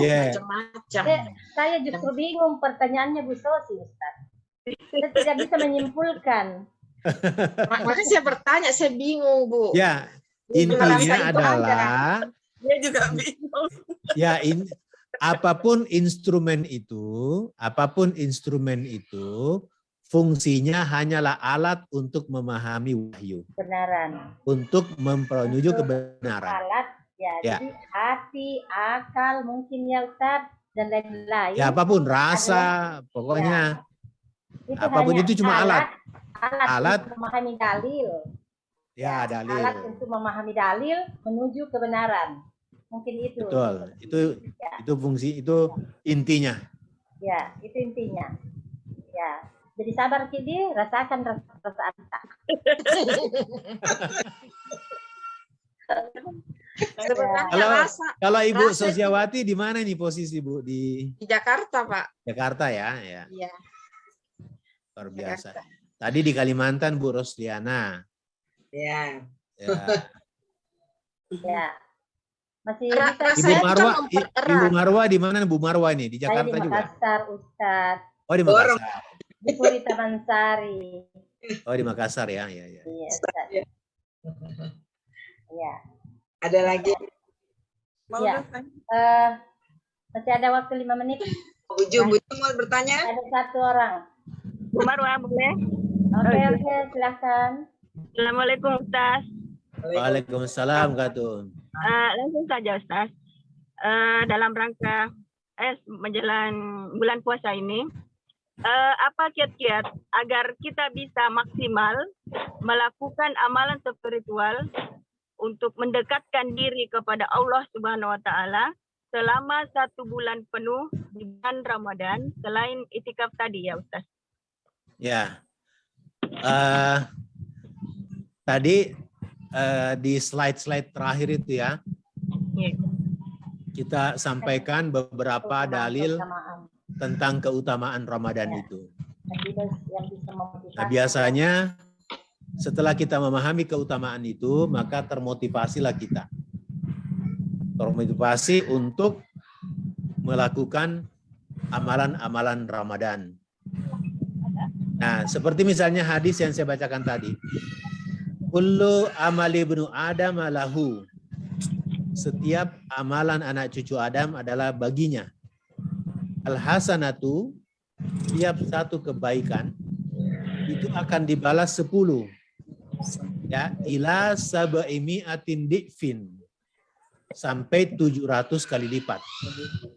Ya. Macam-macam. Saya justru bingung pertanyaannya Bu Sofi, Ustaz. Saya tidak bisa menyimpulkan. Makanya saya bertanya, saya bingung, Bu. Ya, Rasa intinya itu adalah Dia juga bingung. ya apapun instrumen itu fungsinya hanyalah alat untuk memahami wahyu, Kebenaran. untuk menuju kebenaran. Alat, ya. Jadi hati, akal, mungkin ya Ustaz, dan lain-lain. Ya apapun rasa, pokoknya Itu apapun hanya itu cuma alat. Alat untuk memahami dalil. Ya, dalil. Alat untuk memahami dalil menuju kebenaran. Mungkin itu. Betul. Itu fungsi, itu intinya. Ya, itu intinya. Ya. Jadi sabar Kidi, rasakan perasaan. Sebenarnya Kalau Ibu rasa itu- Sosiawati di mana nih posisi Bu? Di di Jakarta, Pak. Jakarta ya, ya. Iya. Luar biasa. Tadi di Kalimantan Bu Rosdiana. Ya. Ya. Ya. Masih Ra- bisa rasa- Ibu Saya Marwa, kan mempererat. Ibu Marwa di mana Bu Marwa ini? Di saya di Jakarta juga? Makassar, Ustaz. Oh di Makassar. Di Puri Tabansari. Oh di Makassar ya, ya, ya. Iya, Ustaz. Iya. Ada lagi Mau Ya. tanya? Masih ada waktu 5 menit. Ujung mau bertanya? Ada satu orang. Bu Marwa, boleh? Oke, silakan. Assalamualaikum Ustaz. Waalaikumsalam Katun. Langsung saja Ustaz. Dalam rangka menjelang bulan puasa ini, apa kiat-kiat agar kita bisa maksimal melakukan amalan spiritual untuk mendekatkan diri kepada Allah Subhanahu wa Ta'ala selama 1 bulan penuh di bulan Ramadan selain itikaf tadi ya Ustaz? Ya. Tadi di slide-slide terakhir itu ya, Iya. kita sampaikan beberapa dalil Keutamaan. tentang keutamaan Ramadan itu. Yang bisa memotivasi. Nah, biasanya setelah kita memahami keutamaan itu, maka termotivasilah kita. Termotivasi untuk melakukan amalan-amalan Ramadan. Nah, seperti misalnya hadis yang saya bacakan tadi. Kullu amali ibnu Adam lahu. Setiap amalan anak cucu Adam adalah baginya. Al-hasanatu, setiap satu kebaikan itu akan dibalas 10. Ya, ila sab'imi'atin di'fin. Sampai 700 kali lipat.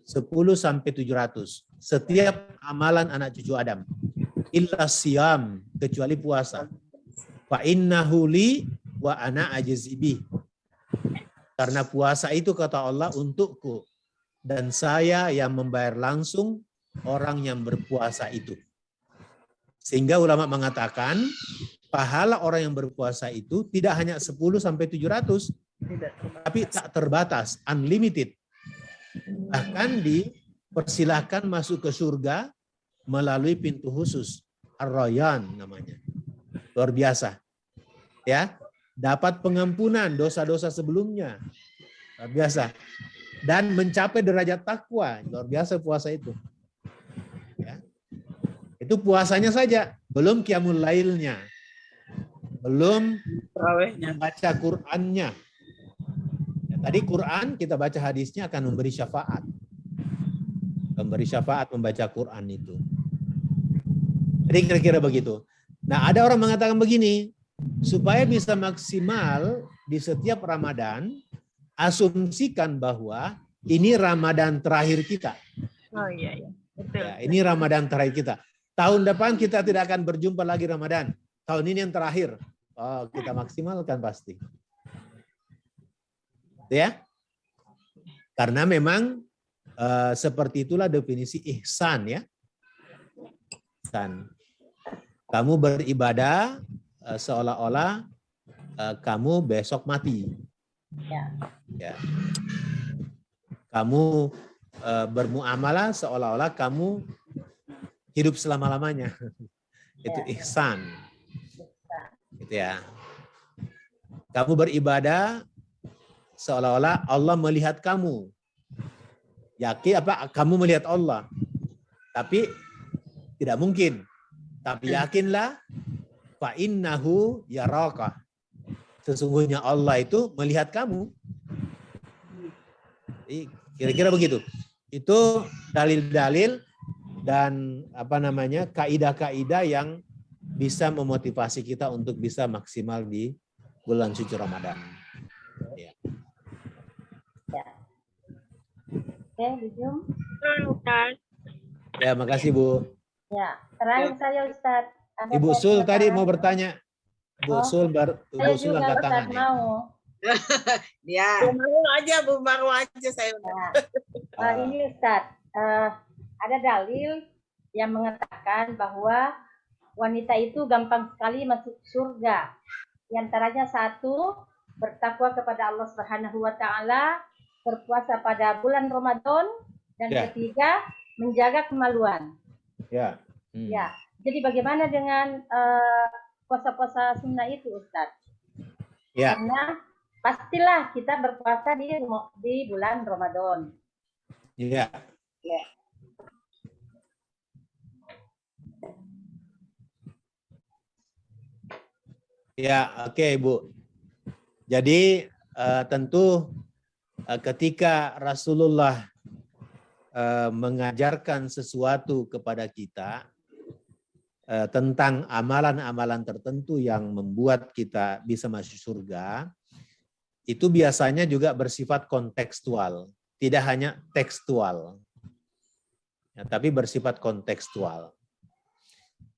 10 sampai 700. Setiap amalan anak cucu Adam. Illa siyam, kecuali puasa. Fa innahu li wa ana ajzibi. Karena puasa itu kata Allah untukku dan saya yang membayar langsung orang yang berpuasa itu. Sehingga ulama mengatakan pahala orang yang berpuasa itu tidak hanya 10 sampai 700 tapi tak terbatas, unlimited. Bahkan dipersilahkan masuk ke surga melalui pintu khusus, Ar-Rayyan namanya. Luar biasa. Ya, dapat pengampunan dosa-dosa sebelumnya. Luar biasa. Dan mencapai derajat takwa. Luar biasa puasa itu. Ya. Itu puasanya saja, belum qiyamul lailnya. Belum Terawihnya. membaca Qur'annya. Ya, tadi Quran kita baca hadisnya akan memberi syafaat. Memberi syafaat membaca Quran itu. Jadi kira-kira begitu. Nah, ada orang mengatakan begini, supaya bisa maksimal di setiap Ramadan, asumsikan bahwa ini Ramadan terakhir kita. Oh iya, iya. Betul. Ya, ini Ramadan terakhir kita. Tahun depan kita tidak akan berjumpa lagi Ramadan. Tahun ini yang terakhir. Oh, kita maksimalkan pasti. Ya. Karena memang seperti itulah definisi ihsan ya. Ihsan. Kamu beribadah seolah-olah kamu besok mati. Ya. Kamu bermuamalah seolah-olah kamu hidup selama-lamanya. Itu ihsan. Gitu ya. Kamu beribadah seolah-olah Allah melihat kamu. Yakin apa kamu melihat Allah? Tapi tidak mungkin. Tapi yakinlah fa innahu yaraka. Sesungguhnya Allah itu melihat kamu. Kira-kira begitu. Itu dalil-dalil dan kaidah-kaidah yang bisa memotivasi kita untuk bisa maksimal di bulan suci Ramadan. Ya. Oke, Bu Jum. Ustaz. Ya, makasih Bu. Ya, terakhir saya Ustaz. Ada Ibu saya Sul tadi pertanyaan. mau bertanya. Bu Sul Saya Sul juga angkat Ustaz tangan ya. mau. Ya. Bu Marwa aja saya. Ini Ustaz, ada dalil yang mengatakan bahwa wanita itu gampang sekali masuk surga. Di antaranya satu, bertakwa kepada Allah Subhanahu wa taala, berpuasa pada bulan Ramadan, dan ketiga, menjaga kemaluan. Ya. Ya. Jadi bagaimana dengan puasa-puasa sunnah itu, Ustaz? Ya. Karena pastilah kita berpuasa di bulan Ramadan. Iya. Ya. Ya, oke Ibu. Jadi tentu ketika Rasulullah mengajarkan sesuatu kepada kita tentang amalan-amalan tertentu yang membuat kita bisa masuk surga, itu biasanya juga bersifat kontekstual, tidak hanya tekstual, ya, tapi bersifat kontekstual.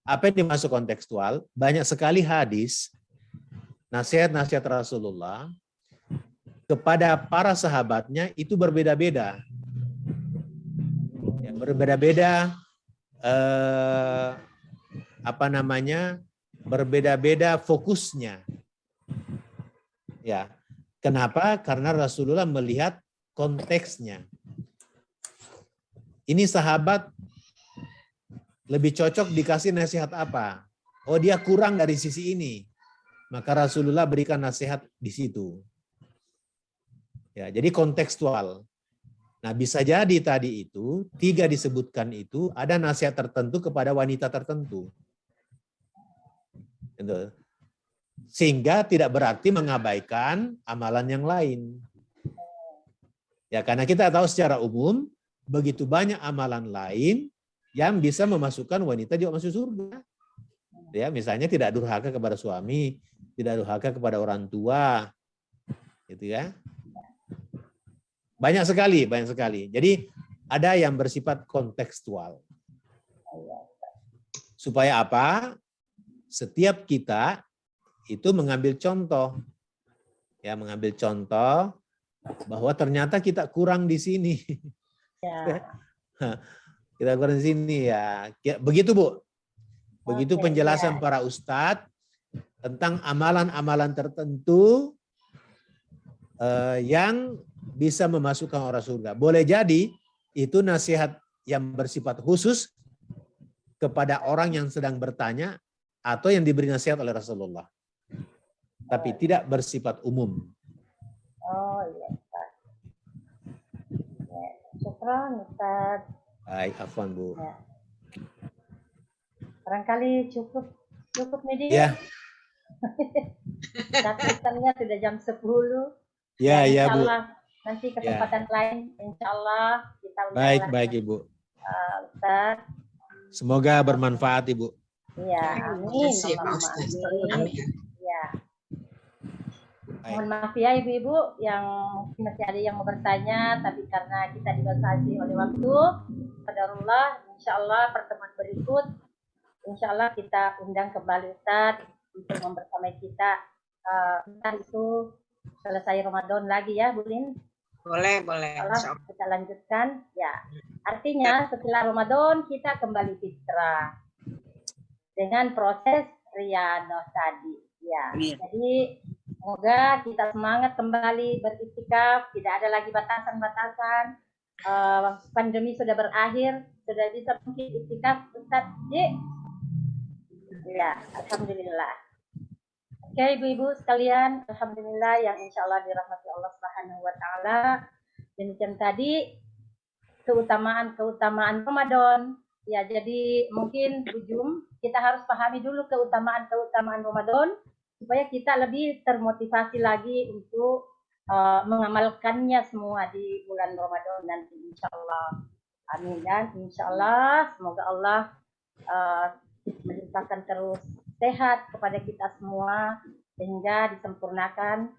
Apa yang dimaksud kontekstual? Banyak sekali hadis, nasihat-nasihat Rasulullah kepada para sahabatnya itu berbeda-beda. Ya, berbeda-beda, berbeda-beda fokusnya. Ya, kenapa? Karena Rasulullah melihat konteksnya. Ini sahabat lebih cocok dikasih nasihat apa? Oh, dia kurang dari sisi ini. Maka Rasulullah berikan nasihat di situ. Ya, jadi kontekstual. Nah, bisa jadi tadi itu, 3 disebutkan itu, ada nasihat tertentu kepada wanita tertentu. Gitu. Sehingga tidak berarti mengabaikan amalan yang lain. Ya, karena kita tahu secara umum, begitu banyak amalan lain yang bisa memasukkan wanita juga masuk surga. Ya, misalnya tidak durhaka kepada suami, tidak durhaka kepada orang tua, gitu ya. Banyak sekali. Jadi ada yang bersifat kontekstual. Supaya apa? Setiap kita itu mengambil contoh. Ya, mengambil contoh bahwa ternyata kita kurang di sini. Ya. Kita kurang di sini ya. Begitu, Bu. Begitu penjelasan para ustadz tentang amalan-amalan tertentu yang bisa memasukkan orang surga. Boleh jadi itu nasihat yang bersifat khusus kepada orang yang sedang bertanya atau yang diberi nasihat oleh Rasulullah. Tapi tidak bersifat umum. Oh iya, Ustaz. Ya, syukran, Ustaz. Baik, afwan Bu. Ya. Barangkali cukup Medi. Ya, Cakupannya sudah jam 10. ya, Insya Bu. Allah nanti kesempatan lain, insya Allah kita undang Baik, Ibu. Ustaz. Semoga bermanfaat, Ibu. Iya, amin. kasih, Pak Allahumma Ustaz. amin. Amin. Ya. Baik. Mohon maaf ya Ibu-ibu yang mungkin masih ada yang mau bertanya, tapi karena kita dibatasi oleh waktu, qadarullah, insya Allah pertemuan berikut, insya Allah kita undang kembali Ustaz untuk membersamai kita. Entah itu selesai Ramadan lagi ya, Bu Lin. Boleh. Insya Allah kita lanjutkan. Ya, artinya setelah Ramadan kita kembali fitrah dengan proses riyadhah tadi. Ya, jadi semoga kita semangat kembali beriktikaf, tidak ada lagi batasan-batasan. Pandemi sudah berakhir, sudah bisa mungkin iktikaf, Ustaz. Ya, alhamdulillah. Oke, ibu-ibu sekalian, alhamdulillah yang insya Allah dirahmati Allah Subhanahu wa taala. Demikian tadi keutamaan Ramadan. Ya, jadi mungkin ujung kita harus pahami dulu keutamaan Ramadan supaya kita lebih termotivasi lagi untuk mengamalkannya semua di bulan Ramadan nanti insya Allah. Amin, dan insya Allah semoga Allah melimpahkan terus sehat kepada kita semua sehingga disempurnakan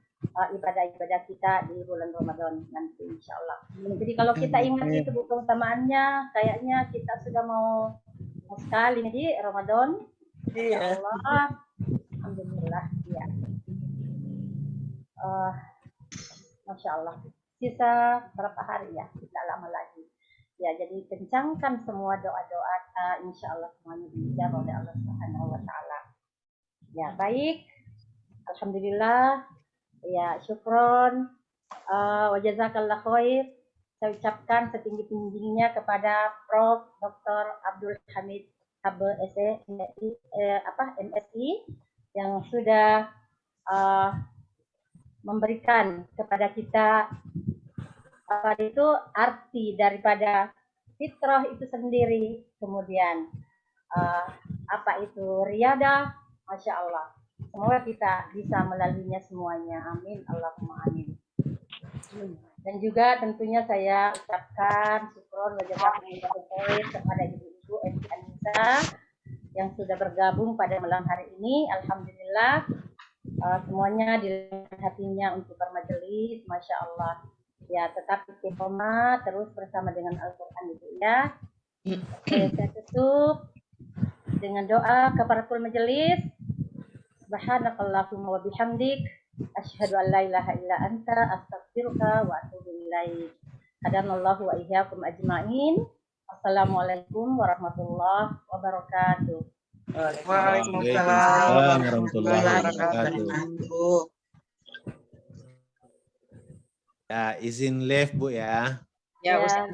ibadah-ibadah kita di bulan Ramadan nanti insya Allah. Jadi kalau kita ingat itu keutamaannya, kayaknya kita sudah mau sekali di Ramadan. Insya Allah. Alhamdulillah. Ya. Masya Allah. Sisa berapa hari ya? Tidak lama lagi. Ya, jadi kencangkan semua doa-doa, insya Allah semuanya dijawab oleh Allah Subhanahu wa taala. Ya, baik. Alhamdulillah. Ya, syukron. Wa jazakallah khair. Saya ucapkan setinggi-tingginya kepada Prof. Dr. Abdul Hamid HBSE MSI yang sudah memberikan kepada kita itu arti daripada fitrah itu sendiri, kemudian apa itu riyadhah, masya Allah. Semoga kita bisa melaluinya semuanya. Amin. Allahumma amin. Dan juga tentunya saya ucapkan syukur wa jazakumullahu khair kepada ibu-ibu Esti Anissa yang sudah bergabung pada malam hari ini. Alhamdulillah semuanya dilapangkan hatinya untuk bermajelis, masya Allah. Ya, tetap istiqomah terus bersama dengan Al-Quran itu ya. Oke, saya tutup dengan doa kafaratul majelis. Subhanakallahumma wa bihamdik asyhadu an la ilaha illa anta astaghfiruka wa atubu ilaik. Hadanallahu wa iyyakum ajmain. Assalamualaikum warahmatullahi wabarakatuh. Waalaikumsalam warahmatullahi wabarakatuh. Ya, izin live Bu ya. Ya, Ustaz.